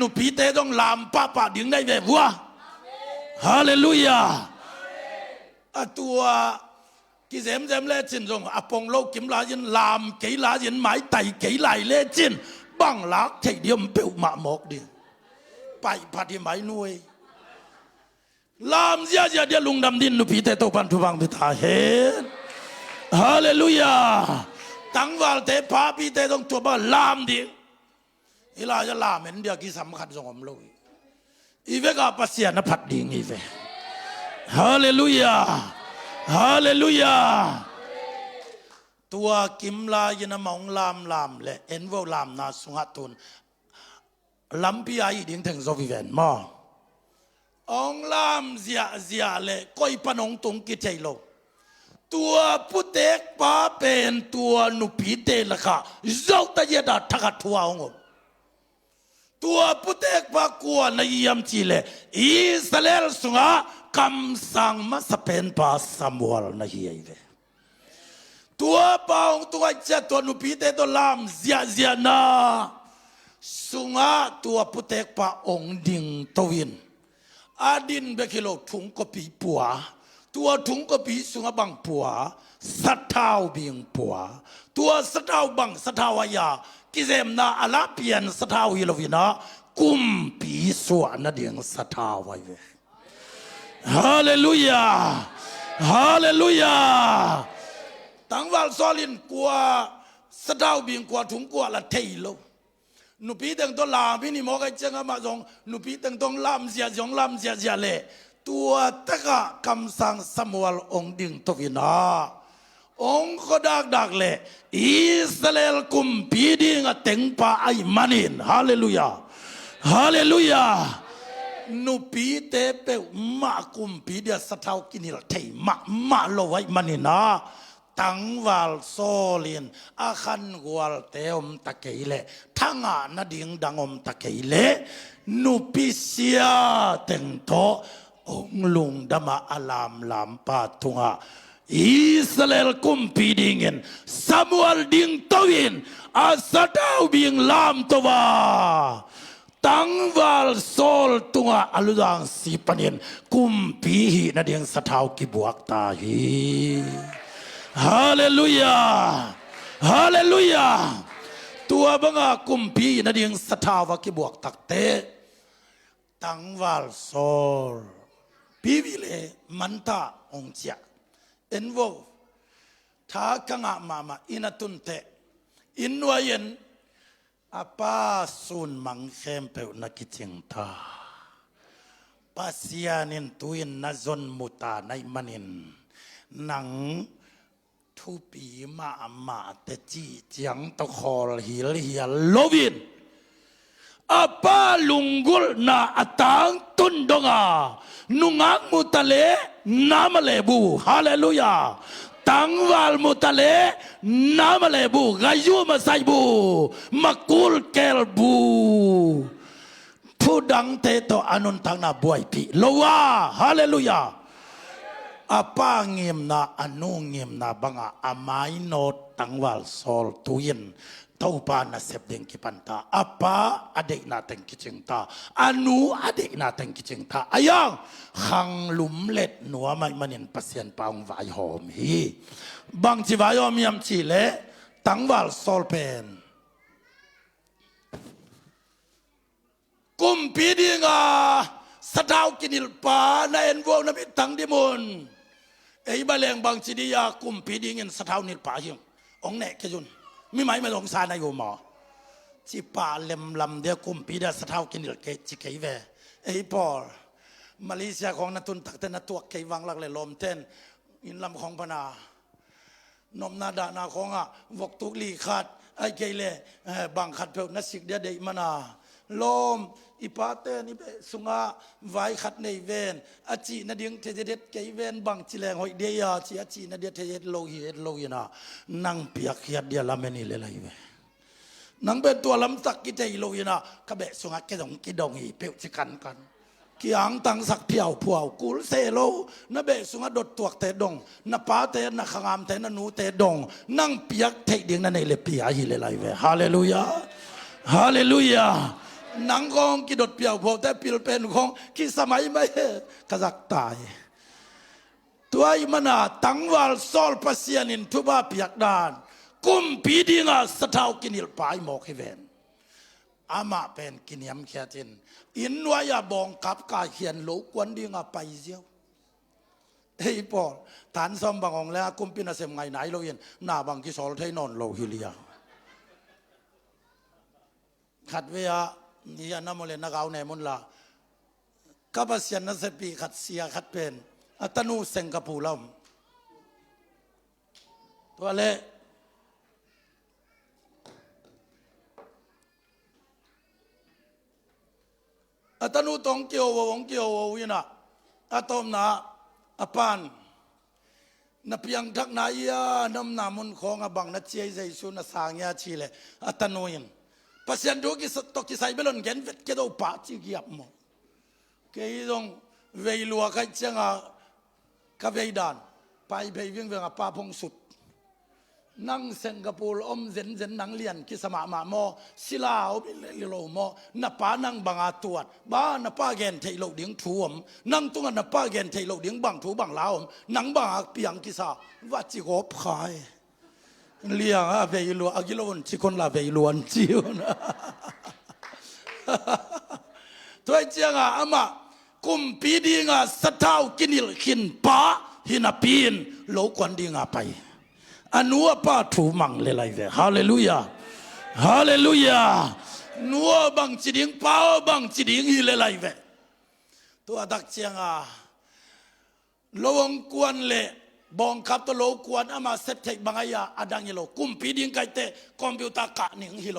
Speaker 1: นุปีเตต้องลามป้าดิ่งได้แบบวัวฮาเลลูยาตัวกิเซมเลจินจงอปงโลกิมลาจินลามเกลาจินหมายไตเกลายเลจินบังลักเทียมเปียวมาหมกดิไปพัดยหมายนุยลามเดียลุงดำดินนุปีเตโตปันทุบังพิธาเห็นฮาเลลูยาตั้งวาลเตปาปีเตต้องตัวบ้าลามดิอีลาจะลามเห็นเดียกี่สำคัญสงมลุยอีเวกาปัสยานะพัดดิ่งอีเวฮาเลลูยาฮาเลลูยาตัวกิมลายนะมองลามเลยเอ็นว่าลามนาสุงัตุนลำปีไอดิ่งถึงโซฟิเวนมอองลามเสียเลยก้อยปนงตุงกิเจโลตัวพุเตกป้าเป็นตัวนุปีเตละค่ะเจ้าตะเยดาทักทัวองตัวพุเตกป้ากัวนายยมจีเลอิสราเอลสุงะคำสั่งมาสเปนป้าซามูเอลนายเวตัวป้าองตัวเจ้าตัวนุปีเตตัวลามเสียนาสุงะตัวพุเตกป้าองดิ่งตวินอาดินเบกิโลถุงกปีปัวตัวถุงกปีสุงะบังปัว สัตาวบิงปัวตัวสัตาวบังสัตาวายากิเซมนาอาลาเปียนสัตาวฮิโลวินากุมปีสวนาเดียงสัตาวายเวฮาเลลูยาฮาเลลูยาตั้งวัลซอลินกัวสัตาวบิงกัวถุงกัวละเทยโลนุปีตั้งตัวลาพี่นี่มอกไอเจ้ามาจงนุปีตั้งตัวลามเสียจงลามเสียเล่ตัวตะกะคำสั่งสมวลองดิ่งตวินาองค์ดักเล่อิสราเอลกุมปีดิ่งเต็งป้าไอมันอินฮาเลลูยาฮาเลลูยานุปีเตเปมากุมปีเดียสะเทากินิลเทมาโลไว้มันอินะตั้งวัลโซลินอาคันวัลเตอมตะเกยเลทั้งนาดิ่งดังอมตะเกยเลนุปิเซียเต็งโตองลุงดมาอลามลามปาทุงะอิสราเอลกุมปีดิ่งซามูเอลดิ่งตวินอาสะดาวบิงลามตัวตั้งวัลโซลตุงะอลุดังสีปันินกุมปีหีนาดิ่งสะเทากิบวกตาฮีฮาเลลูยาฮาเลลูยาตัวบังอากุมพีนาดิ่งสะเทาวกิบวกตักเตตั้งวัลโซลปีวิเลมันตาองเจียเอ็นโวท้ากังอามาอินาตุนเตอินวายันอาปาสุนมังเข้มเปวนักิจิงตาปัสยานินตุยนนาจนมุตาในมันินหนังทุปีมาเตจีจังตะคอลฮิลฮิลโลวินapa lunggul na atang tundonga nungang mutale namalebu haleluya tangwal mutale namalebu gayu masaibu makul kelbu pudang teto anun tang na buai pi lowa haleluya apa ngim na anu ngim na banga amai not tangwal sol tuyin tahu pa na sebdeng kipanta apa adik na teng kicingta anu adik na teng kicingta ayang hang lumlet nuwa mai manin pasien paung vai hom hi bang chi vai om yam chi le tangwal sol pen kum pidinga sadau kinil pa na enwo na bitang dimun ei baleng bang chi dia kum pidingin sadau nil pa hiang ong ne kejunมีไหมมาลงซาในอยู่หมอจีป่าเล็มลำเดียวกุมปีเดียสะเท่ากินเกจิเกยเวไอ้ปอมาเลเซียของนัตุนตักเตนตัวเกยวังหลักเลยลมเต้นอินลำของพนานมนาดานาของอ่ะวกตุกลีขาดไอ้เกยเล่บังขัดเปลนัสิกเดียเดยมานาลมอีปาเตนี่เปสุงาไว้ขัดในเวนอาจีนาเดียงเทเด็ดเกยเวนบังจิแรงหอยเดียจีอาจีนาเดียเทเด็ดโลหินะนั่งเปียกเขียดเดียลาเมนี่เลยเวนังเป็นตัวลำสักกิเจโลหินะกระเบะสุงาเกดงกิดงอีเปียวจิกันกี่อังตังสักเพียวผัวกุลเซโลนาเบะสุงาดดตัวเตดงนาป้าเตนาขงามเตนานูเตดงนั่งเปียกเทเดียงนั่นเลยเปียหิเลยเวฮาเลลูยาฮาเลลูยานังของกิดดเปียวพอแต่ปิลเป็นของกิสมัยไม่กษักตายตัวอิมนาตั้งวัลซอลปัสยานินทุบาเปียกดานกุมปีดิงาสะเทากินิลปายหมอกให้เวนอามาเป็นกินยำเขียจินอินวายาบองกับกาเขียนโลกวนดิงาไปเจียวเฮ้ยปอฐานซอมบางองแล้วกุมปินาเสมไงไหนโลเย็นหน้าบางกิสอลไทยนอนโลฮิเลียขัดเวียนี่ยน้ำมันเลยนักเอาในมุนละกับเสียนนัสปีขัดเสียขัดเป็นอัตนูเซงกับผู้ล่ำตัวเละอัตนูตองเกี่ยววงเกี่ยววินะอัตอมนาอปานนับยังทักนายน้ำนามุนของบังนัดเจียใจสุนสางยาชีเลอัตนูยินpasien dogi stok ki sai belon gen vet ke do pa chi giap mo ke dong vei lua ka changa ka vei dan pai vei ving veng pa phong sut นังสิงคโปร์เซนนังเลียนกิสมามาโมศิลาอบิเลโลโมนับปานังบังอาตวดบ้านับปาเกนเทโลดิ้งถ่วมนังตุงนับปาเกนเทโลดิ้งบังถูบังลาวนังบังอาเปียงกิสาวัจิโกบขายเลี้ยงอะเวยิลวนอากิโลนชิคนลาเวยิลวนจิวนะตัวเจ้าอามากุมปีดีงาสะเท้ากินิลขินป้าหินาปีนโลกวันดีงาไปอนัวป้าถูมังเลยไรเวฮาเลลูยาฮาเลลูยานัวบังจิดิงป้าบังจิดิงฮิเลไรเวตัวดักเชียงโลงกวนเละบองคับตัวโลกวนอามาเซตเทคบังยาอดังฮิโลกุมปีดิงไกเตคอมพิวเตอร์กะนิงฮิโล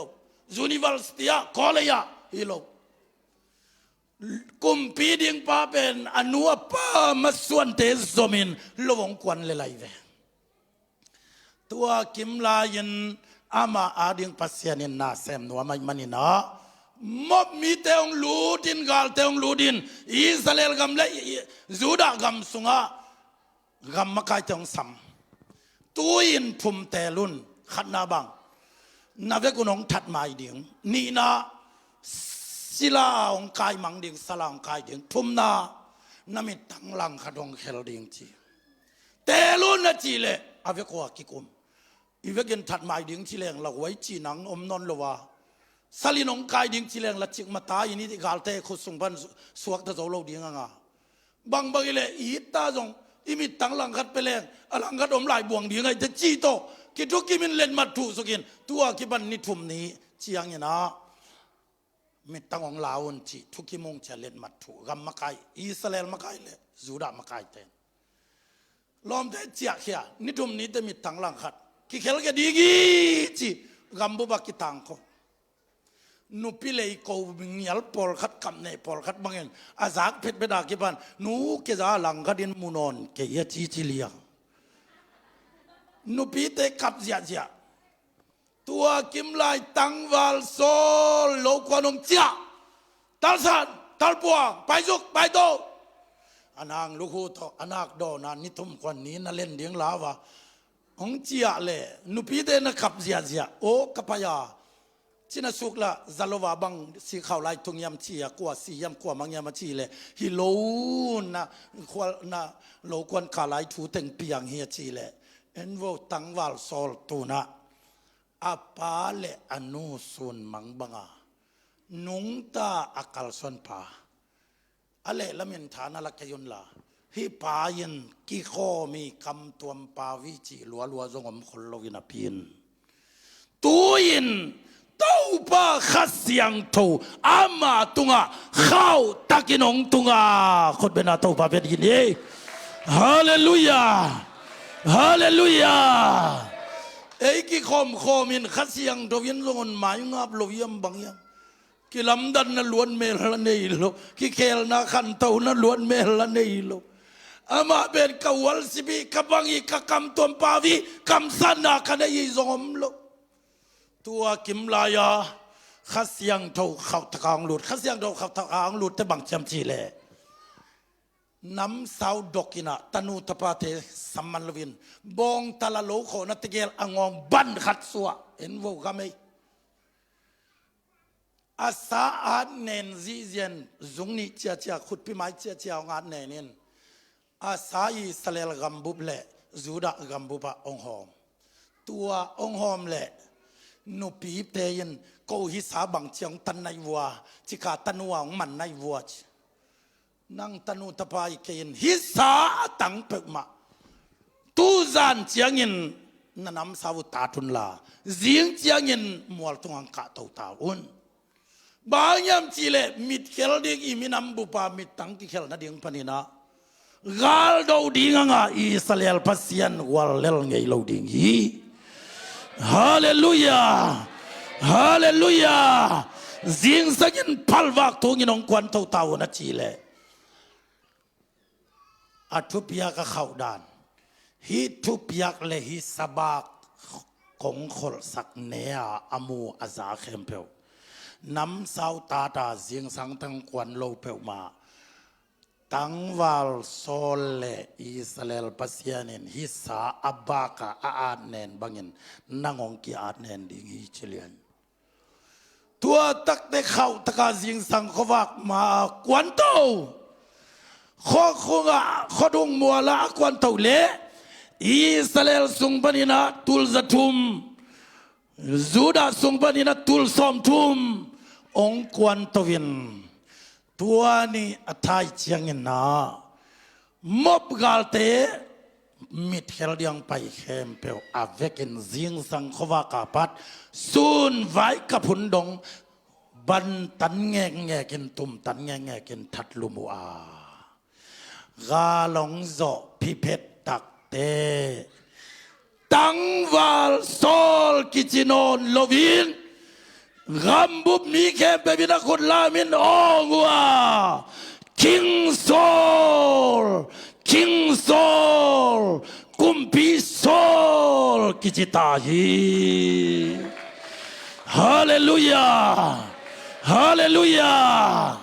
Speaker 1: ยูนิเวอร์ซิตี้คอเลยาฮิโลกุมปีดิงป้าเป็นอนัวป้ามาส่วนเตซอมินโลงกวนเลยไรเวตัวกิมลายินอามาอาดิงปัสยานินนาเซมนัวไม่มันนะมบมีเตองลูดินกาลเตองลูดินอิสราเอลกำเล่จูดากำสุงะกำมาไกเตองสัมตัวอินทุมเตลุนขัดนาบังนาเวกุนองทัดมาดิ่งนี่นะศิลาองกายมังดิ่งสลางกายดิ่งทุมนานามิตังลังขัดองเขลดิ่งจีเตลุนนะจีเลอาเวกัวกิกุมอีเวกันถัดมาดิ่งที่แรงเราไว้จีนังอมนนลวาสลินองกายดิ่งที่แรงละจิกมาตายนี่ที่กาลเตะขุดส่งพันสวกตะโจโลดิ่งอ่ะบางเลยอีตาจงอีมิตังลังคัดไปแรงอลังคัดอมลายบ่วงดิ่งไงจะจีโตคิดทุกกิมินเล่นมาถูสกินตัวกิบันนิทุมนี้เชียงเนี่ยนะมิตังของลาวจีทุกกิมงจะเล่นมาถูกำมาไกอิสราเอลมาไกเลยจูดามาไกเตนลอมเตเจียเขียนิทุมนี้จะมีตังลังคัดกิเคลก็ดีกีจีกัมบูบักิตังkoนุพิเลย์กูมิงยัลปอลคัดคำเนี่ยปอลคัดบางอย่างอาซักเพชรเบดากิบันนูเกจาลังคัดินมุนอนเกียจีจิเลียนุพิเตกับเจียเจียตัวกิมไลตังวัลโซโลกวนงเจียตัลสันตัลปัวไปจุกไปโตอันางลูกหูโตอันากโดนานิทุมควันนี้นั่นเล่นเดียงลาวะองเจียเลยนุพิเตนะขับเจียเจียโอ้กับพยาชินาสุกละซาโลวาบังสีขาวลายทุงยำเชียกัวสียำกัวมังยำมาชีเลยฮิโลนะควานะโลกวนขาลายถูเต็งเปียงเฮียชีเลยเอ็นโวตังวัลโซลตูนะอาปาเลอนุสุนมังบังานุงตาอักลส่วนปาอะไรละมินฐานะลักยุนละฮิปายินกิโคมีคำตัวปาวิจิลัวจงอมคนโลกินาพินตัวยินตัวปาขัดเสียงทูอามาตุงะข้าวตะกินองตุงะคนเป็นอาตัวปาเป็นยินเอฮาเลลูยาฮาเลลูยาเอ้กิคอมโคมินขัดเสียงตัวยินจงอนหมายงับโลยมบางยังกิลำดันนั้นล้วนเมลเนยโลกิเคลนาขันเต้านั้นล้วนเมลเนยโลอามาเป็นกวลสิบีกบังอีกคำตัวปาวีคำสันนาคันยี่จงอมโลตัวกิมลายาขัดเสียงเท่าเขาตะกางหลุดขัดเสียงเท่าเขาตะกางหลุดแต่บางจำจีเล่น้ำสาวดอกินะตนูตปาเทสัมมันลวินบองตะละโลโคนัตเกลอังองบันขัดสัวเห็นว่ากันไหมอาสาอันเนนซีเซียนจุงนี่เจียขุดพิมายเจียงานเนนินอาสาอิสราเอลกัมบุบเล่จูดากัมบุบะองหอมตัวองหอมเล่นุปีเตยินกูฮิสาบังเชียงตันในวัวจิกาตันวัวของมันในวัวนั่งตันูตะพายเกินฮิสาตังเปกมาตูจานเจียงินนั่นน้ำสาวตาทุนลาเสียงเจียงินมัวตงอังกะเต่าตาอุนบางยามจีเลมิดเคลเดียงอีมินำบุปามิดตังกิเคลนัดเดียงปนินะกาลดาวดิ้งงาอิสราเอลพัศยันวัลเลลไงลาวดิ้งฮีฮาเลลูยาฮาเลลูยาเสียงสักินพัลวักทงินองควันเต่าตาวนจีเลอัทุพยากเข้าด่านฮิทุพยักเลฮิสบากของคนสักเนียอามูอาซาเข้มเปวน้ำสาวตาเสียงสังทั้งควันโลเปวมา ตังวาลโซเลอิสราเอลปัสยานินฮิสาอับบากาอาดเนนบังอินนางองกีอาดเนนดิงิเชลียนตัวตักเดเข้าตะกาจิงสังขวักมากวนโตข้อคงอ่ะข้อดงมัวละกวนโตเละอิสราเอลสุงปนินะตุลจะทุมจูดาสุงปนินะตุลสอมทุมองกวนโตวินตัวนี้อัฐายเชียงนามบกาลเตมิดเฮลยังไปเข้มเปียวอาเวกินจิงสังขวากาปัดซูนไว้กับพุนดงบันตันแงแงกินตุมตันแงแงกินทัดลุมัวกาลงโซพิเพตตักเตตังวาลโซลกิจิโนนโลวินGambub Mike Bebina Kudlamin Ongwa King Saul Kumpi Saul Kichitahi Hallelujah Hallelujah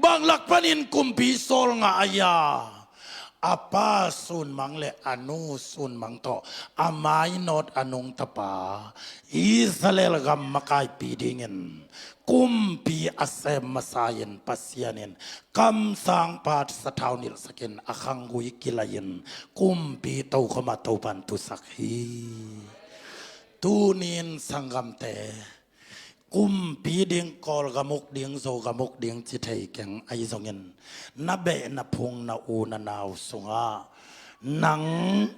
Speaker 1: Bang lakpanin Kumpi Saul nga aya apa sun mang le anu sun mang to amai not anung tapa Israel gam makai pidingen kumpi asem masayen pasyanen kam sang pat sataunil sakin akhangui kilayen kumpi tau khama tau pan tu sakhi tunin sangam te kumpi ding kol gamuk ding zo gamuk ding chithei keng ai zongen na be na phung na u na naw sunga nang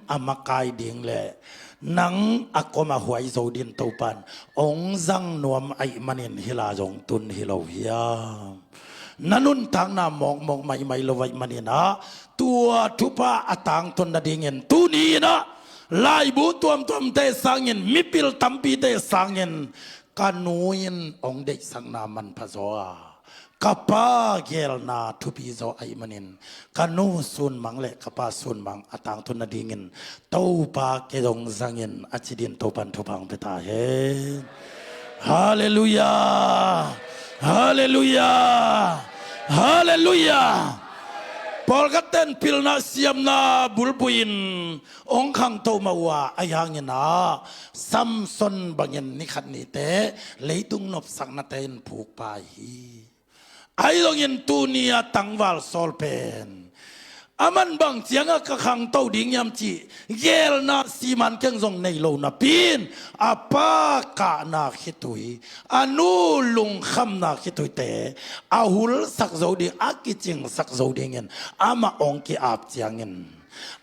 Speaker 1: amakai ding le nang akoma huai zo din topan ong zang nuam ai manin hila jong tun hilo hiam nanun tang na mong mong mai lovai manina tua tupa atang ton na dingen tu ni na lai bu tuam te sangin mipil tampi te sangin kanuin ong de sang na man pazoa kapa gel na tupi zo ai manin kanu sun mang le kapa sun mang atang tun na dingin tau pa ke dong zangin achidin topan topang peta he hallelujah hallelujah hallelujah Paul katen pilna siam na bulbuin ong khang to mawa ayang na Samson bangin ni khat ni te leitung nop sang na ten phuk pa hi ai longin tunia tangwal solpen aman bang chianga ka khang to ding yam chi gel na siman keng zong nei lo na pin apa ka na khitui anu lung kham na khitui te ahul sak zo ding akiching sak zo ding ama ong ki ap chiangin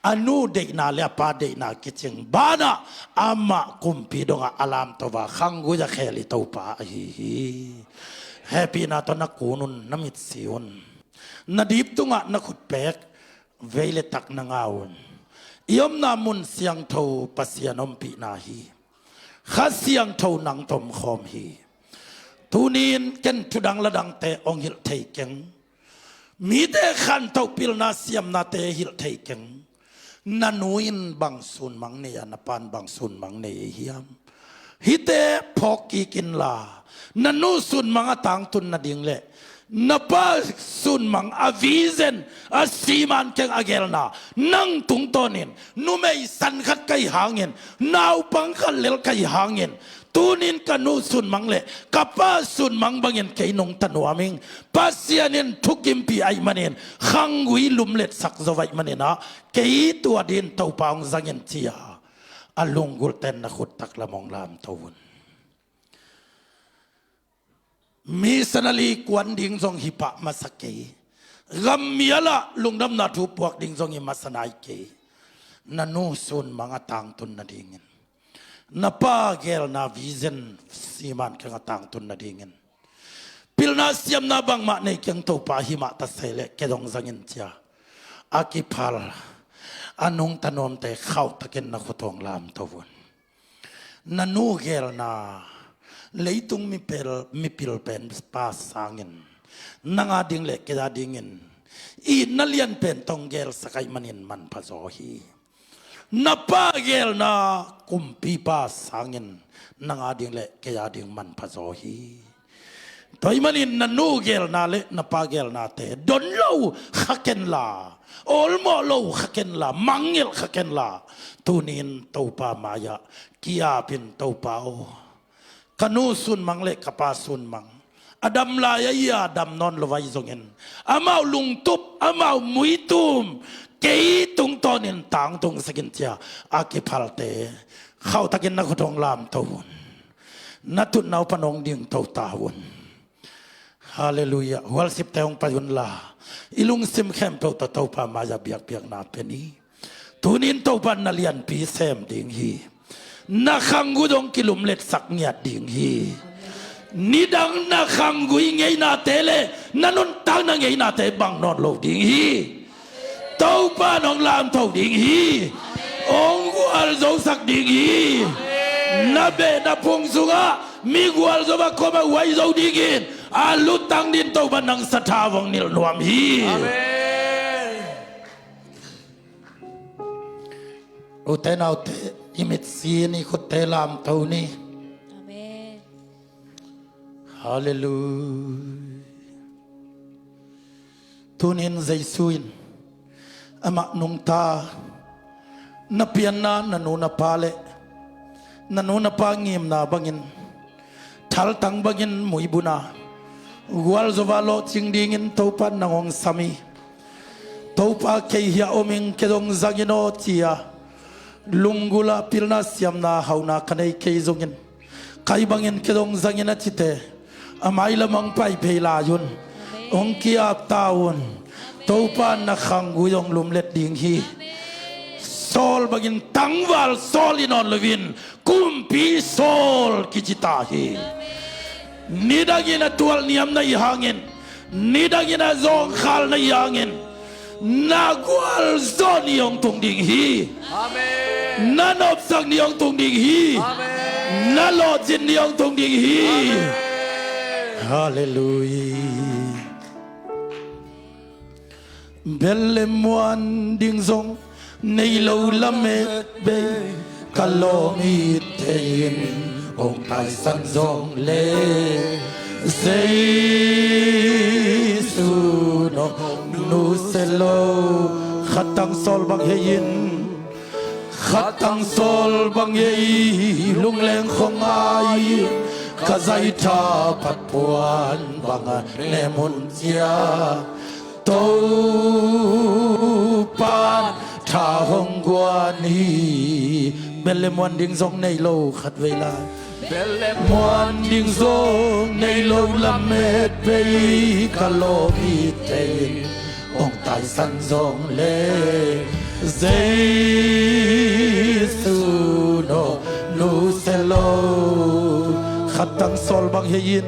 Speaker 1: anu de na le pa de na kiching bana ama kumpi donga alam to ba khangu ja kheli to pa hi happy na to na kunun namit siun nadip tunga na khut pek veile tak na ngawon iom namun siang tho pasianom pi na hi kha siang tho nang tom khom hi tunin ken tudang ladang te ong hil thei keng mi te khan tho pil na siam na te hil thei keng nanuin bang sun mang ne na pan bang sun mang ne hiam hite phoki kin la nanu sun mga tang tun na ding le napa sun mang avisen asiman keng agel na nang tung tonin numei san khat kai hangin nau pang khal lel kai hangin tunin kanu sun mang le kapa sun mang bangin kei nong tanwaming pasianin thukim pi ai manen khangui lumlet sak zawai manena kei tua din tau paung zangin chia alungul ten na khut tak lamong lam tawun mi sanali kwan ding zong hipa masake gamiala lungdam na thu puak ding zong i masanai ke nanu sun mga tang tun na dingin napa gel na vision siman ka tang tun na dingin pilna siam na bang ma nei kyang to pa hi ma ta sele ke dong zangin chia akipal anung tanom te khau taken na khotong lam tawun nanu gel na leitung mi pil pen pa sangin nanga ding le ke da dingin i nalian pen tong gel sakai manin man pazohi napa gel na kumpi pa sangin nanga ding le ke da ding man pazohi toy manin na nu gel na le na pa gel na te don lo khaken la olmo lo khaken la mangil khaken la tunin to pa maya kia pin to pa o kanu sun mang le kapa sun mang adam la ya adam non lo vai zongin amau lung tup amau muitum kei tung tonin tang tung sakin tia akipalte khau takin na khotong lam tawun natut nau panong ding to tawun hallelujah worship teong payun la ilung sim khem to to pa maya biak biak na peni tunin to pan na lian pi sem ding hi na khangu dong kilum let sak ngiat ding hi nidang na khangu ngei na tele nanun tang na ngei na te bang non lo ding hi to pa nong lam to ding hi ong wal zo sak ding hi na be na pung sunga mi gwal zo ba ko ba wai zo digin a lutang din to ban nang satawang nil nuam hi amen o te nau te imit si ni ko te lam to ni amen hallelujah tunin zaisuin ama nung ta na pian na nanu na pale nanu na pangim na bangin thal tang bangin muibuna gwal zovalo chingdingin topan nangong sami topa kei hia oming kedong zangino tia lungula pilna siamna hauna kanai kei zongin kai bangin kedong zangina chite amai lamang pai phela yun ong kia taun topa na khangu yong lumlet ding hi sol bagin tangwal sol inon levin kumpi sol kijita hi nidagina tual niam na ihangin nidagina zong khal na ihangin nagwal zon yong tung ding hi amen nanop sang yong tung ding hi amen nalojin yong tung ding hi amen hallelujah belle muan ding zong nei lo lame be kalomi tein ong tai san zong le sei su no nu selo khatang sol bang hein khatang sol bang ei lung leng khong ai kazai tha pat puan bang ne mun chia to pan tha hong guan hi belle muan ding zong nei lo khat vela belle muan ding zong nei lo lamet pe kalomi tein ong tai san zong le Jesu no nu selo khatang sol bang hein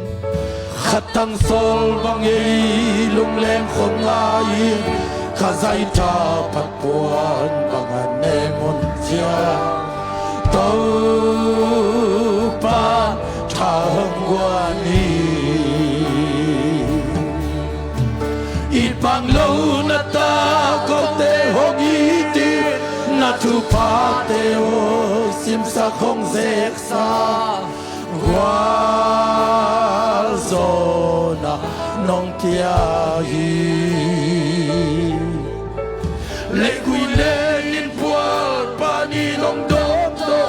Speaker 1: khatang sol bang ei lung lem khom ai khazai ta pat puan bang ne mon chia to pa thang guani it bang lo na ta ko te hogi ti na tu pa te o sim sa khong zek sa gwal zona nong tia hi le kui le nin pual pa ni nong dok do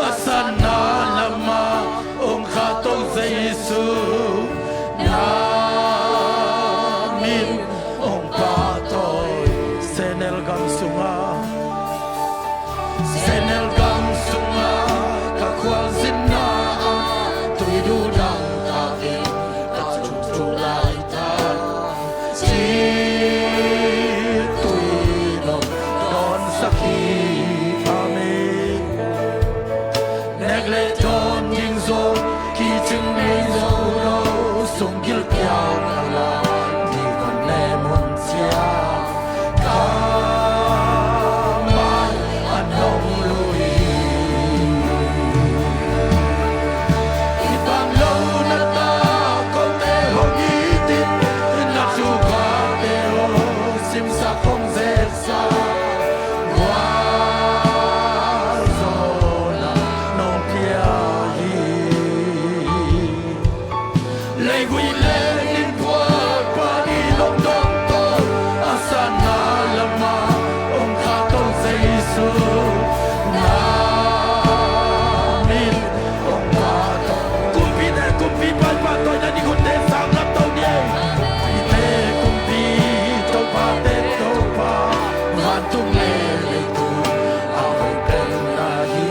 Speaker 1: asana lama ong kha tong Jesu na min ong pa toy senel gam sunga ka kwal zinna tui du dang ka e ka chu lai ta chi tui no don sakhi amen negle don ding zo ki chung nei zo lo sung gil kya la ni kon ne mon sia ka mai anong lui ibang lo na ta ko te hogi ti na chu ka te o sim sa kong zet sa wa zona no pia hi lấy vui lên in qua qua đi lòng đông tô asana lama ông khá tôn Giêsu namin ông ba tô kumpi ba tôi đã đi cùng đến sang lắm tàu nhé vì thế kumpi tàu ba tết tàu ba và tung lệ lệ tu ao bên nahi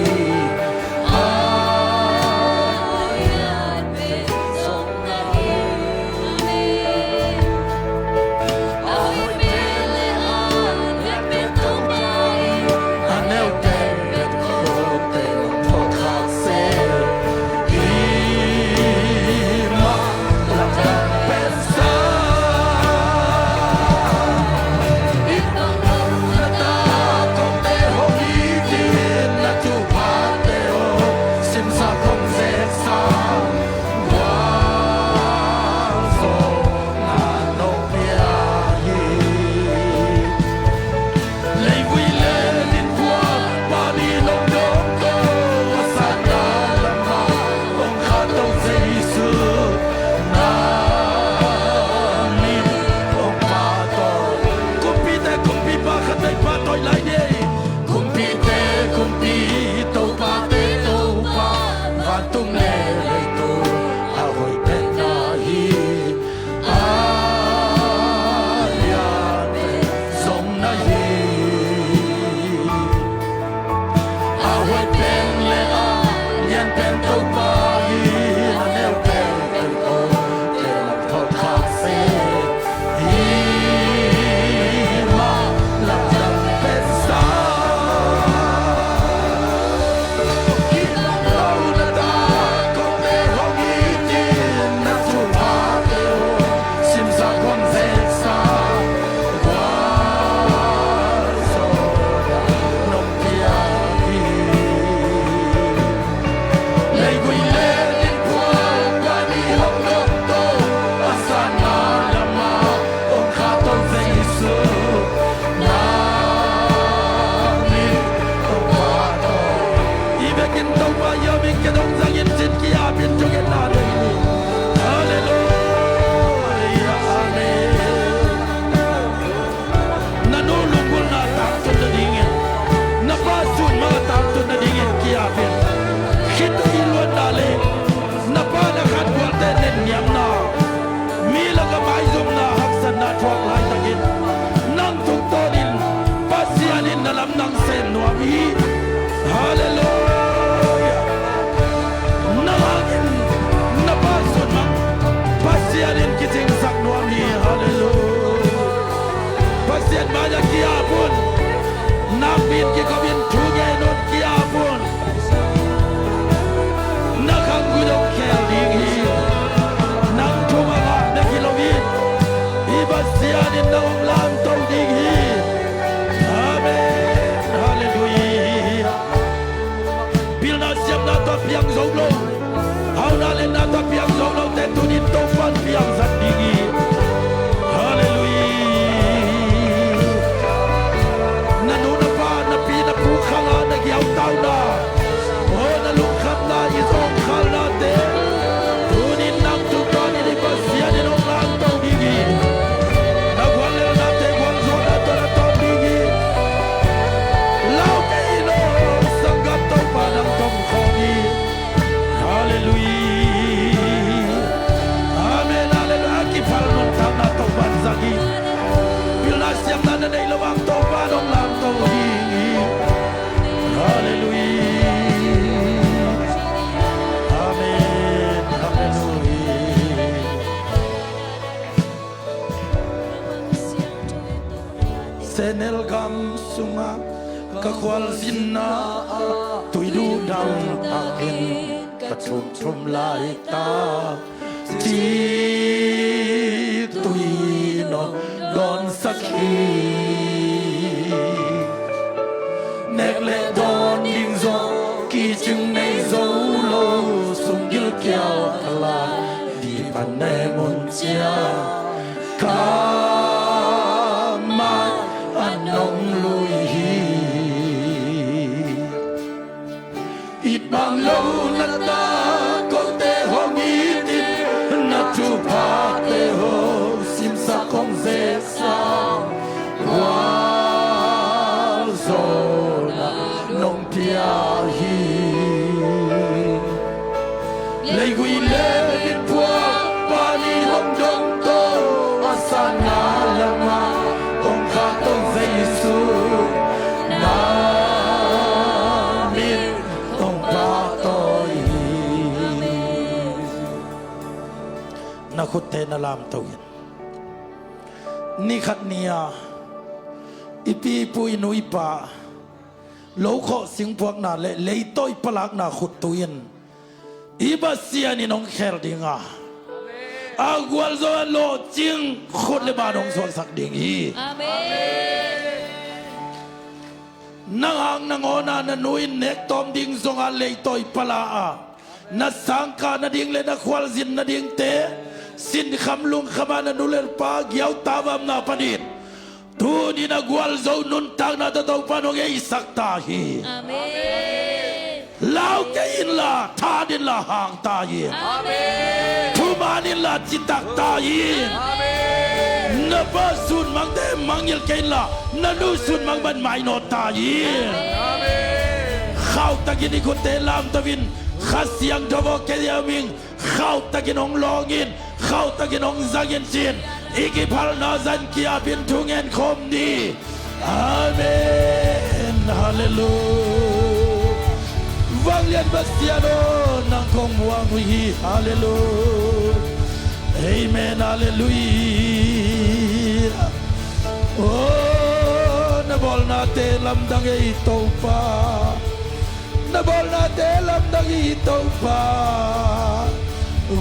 Speaker 1: Senel gam sunga kakwal sinna tuidu dang akin katum tum lai ta ti tuino don sakhi nekle don ding zo ki chung nei zo lo sung gil kyao kala di pan ne mon chia ka nông lùi ít bằng lâu nát ta có thể hong ý tin nát chu dong to asana lama ong katong sa Yesu namin ong patoy nakute na lam tawin ni khat niya ipi pu inui pa lo kho sing puak na le toy palak na khut tuin iba sia ni nong kher dinga agwal zo lo ching khut le ba dong so sak ding hi amen nang ang nang ona na nuin nek tom ding zonga le toy pala a na sangka na ding le na khwal zin na ding te sin kham lung khama na nuler pa giaw tawam na panit tu ni na gwal zo nun tang na ta tau panong e isak ta hi amen lao ke in la tha din la hang ta yin amen tu manin la chitak ta yin amen na ba sun mang de mang yel ke la na nu sun mang ban mai no ta yin amen khau ta gi ni ko te lam ta vin khasiang dobo ke yaming khau ta gi nong longin khau ta gi nong zagin chin iki pal na zan kia bin tungen khom ni amen hallelujah vang lian bastiano nang kong wang wi hallelujah amen hallelujah oh na bol na te lam dang e to pa na bol na te lam dang e to pa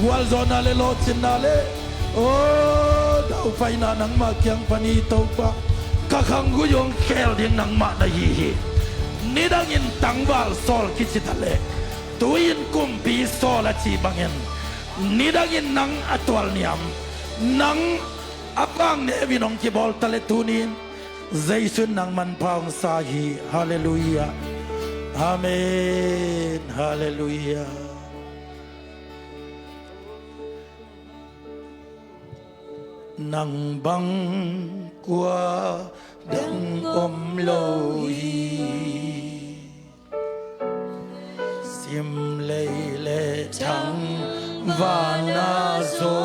Speaker 1: wal zona le lot sinale oh daw fay na nang makyang panitaw pa kakang guyong kel din nang madahihi nidangin tangbal sol kisitale tuin kumpi sol at sibangin nidangin nang atwal niyam nang apang nevinong kibol taletunin zaysun nang manpaong sahi hallelujah amen hallelujah nang bang qua đằng lối xiêm lệ lệ thăng và na zo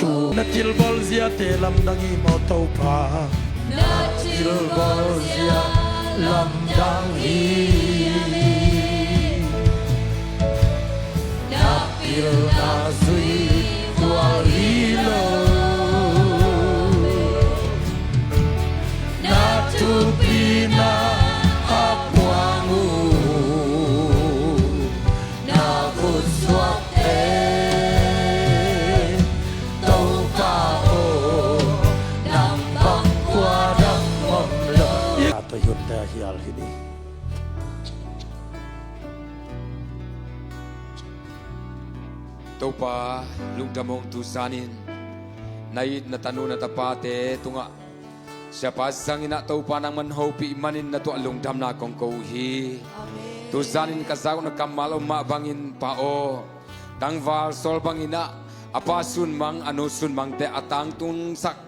Speaker 1: tu na til bol zia te lam dangi mo tau pa na til bol zia lam dang hi na til na zui tua hilo na tu pina apuangu na kuswate tau pa o nang bang kwa dang mom lo ato yun ta hial hini
Speaker 2: Topa lungdamong tusanin naid na tanu na tapate tunga siya pasang ina topa nang manhopi imanin na to lungdam na kong kauhi tusanin kasaw na kamal umabangin pao tang val sol bangina apasun mang anusun mang te atang tung sak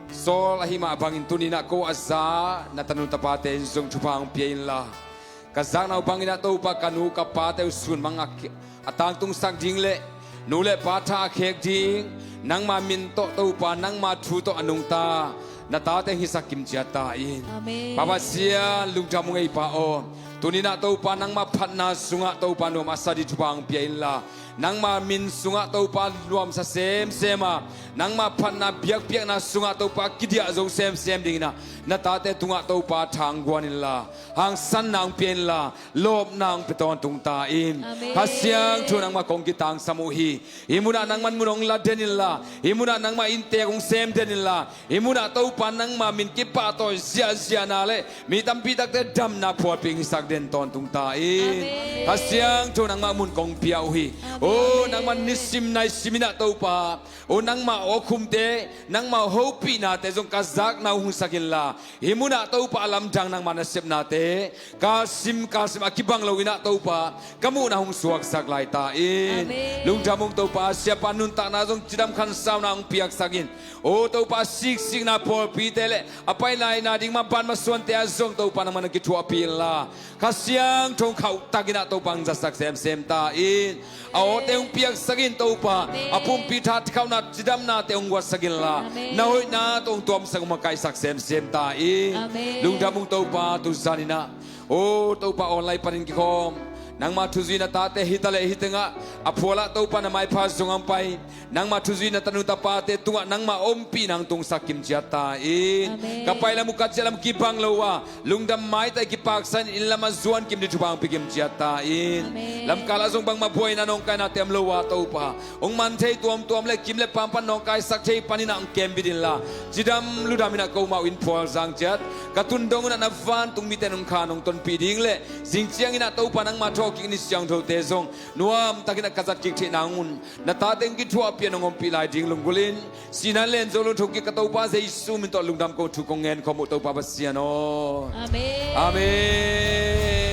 Speaker 2: sol ahima bangin tunina ko asa na tanu tapate zong chupang piain la kasak na bangina topa kanu kapate usun mang atang tung sak dingle nule pata khek ding nang ma min to pa nang ma thu to anung ta na ta te hisakim chia ta in baba sia lungja mungai pa o tunina to pa nang ma phatna sunga to pa no ma sadi chupang piain la nang ma min sunga to pa luam sa sem sema nang ma phatna biak biak na sunga to pa kidia zo sem sem ding na ta te tunga to pa thang gwanin la hang san nang pian la lob nang peton tung ta in hasyang thu nang ma kong kitang samuhi imuna nang man munong la denin la imuna nang ma inte kong sem denin la imuna to pa nang ma min ki pa to sia sia na le mi tam pi tak te dam na phot ping sak den ton tung ta in hasyang thu nang ma mun kong piau hi o nang man nisim nai simina to pa o nang ma o khum te nang ma hopi na te jong ka zak na hung sakin la himuna to pa alam dang nang manasip na te kasim akibang lawina to pa kamu na hung suak sak lai ta in lung jamong to pa siapa nun ta na jong chidam khan saw na ang piak sakin o to pa sik na por pi tele apai lai na ding ma ban ma suan te azong to pa na man ki thua pi la ข้าเสียงทงเขาตากินะตัวปังจะสักเซมเซมตาอินเอาเตงเปียกสักินตัวปะอาพุ่มพิทัดเขานัดจิดำนาเตงวัดสักินละนาหอยนาตรงตัวมสังมาไกสักเซมเซมตาอินลุงดำมุงตัวปะตุสานินะโอ้ตัวปะออนไลน์ปันกิคอมนางมาทุจีนาตาเตหิตาเลหิตงะอภัวละตัวปานไม่พาสงามไปนางมาทุจีนาตนุตาปาเตตุงะนางมาอมปีนางตรงสักกิมจิตาอินกับไปละมุกัดเจลมกิบังเลวะลุงดำไม้แต่กิปากสันอินละมาจวนกิมดิจุบังปิกิมจิตาอินลำกาลาจงบังมาป่วยนานองกายนาเต็มเลวะตัวปาองมันเทตัวมเล็กกิมเล็กปามปันนองกายสักเทปานินางเกมบิดินละจิดำลุดามินาเกามาวินพอลสังเจ็ดกระตุนดงนันฟันตุงมีแต่นงคานงตนปีดิ้งเล่สิงเจียงอินาตัวปานางมาทอกินิสยังโทเตซงนัวมตักินักษัตริย์กิเทนางุนนาตาเต็งกิทัวเปียนงอมปีลายดิงลุงกุลินสินันเลนโซลุทุกิกตัวปาเซยิสุมินตอลุงดำโกทุกงเงินขมุตัวปาบเสียโนอาเมน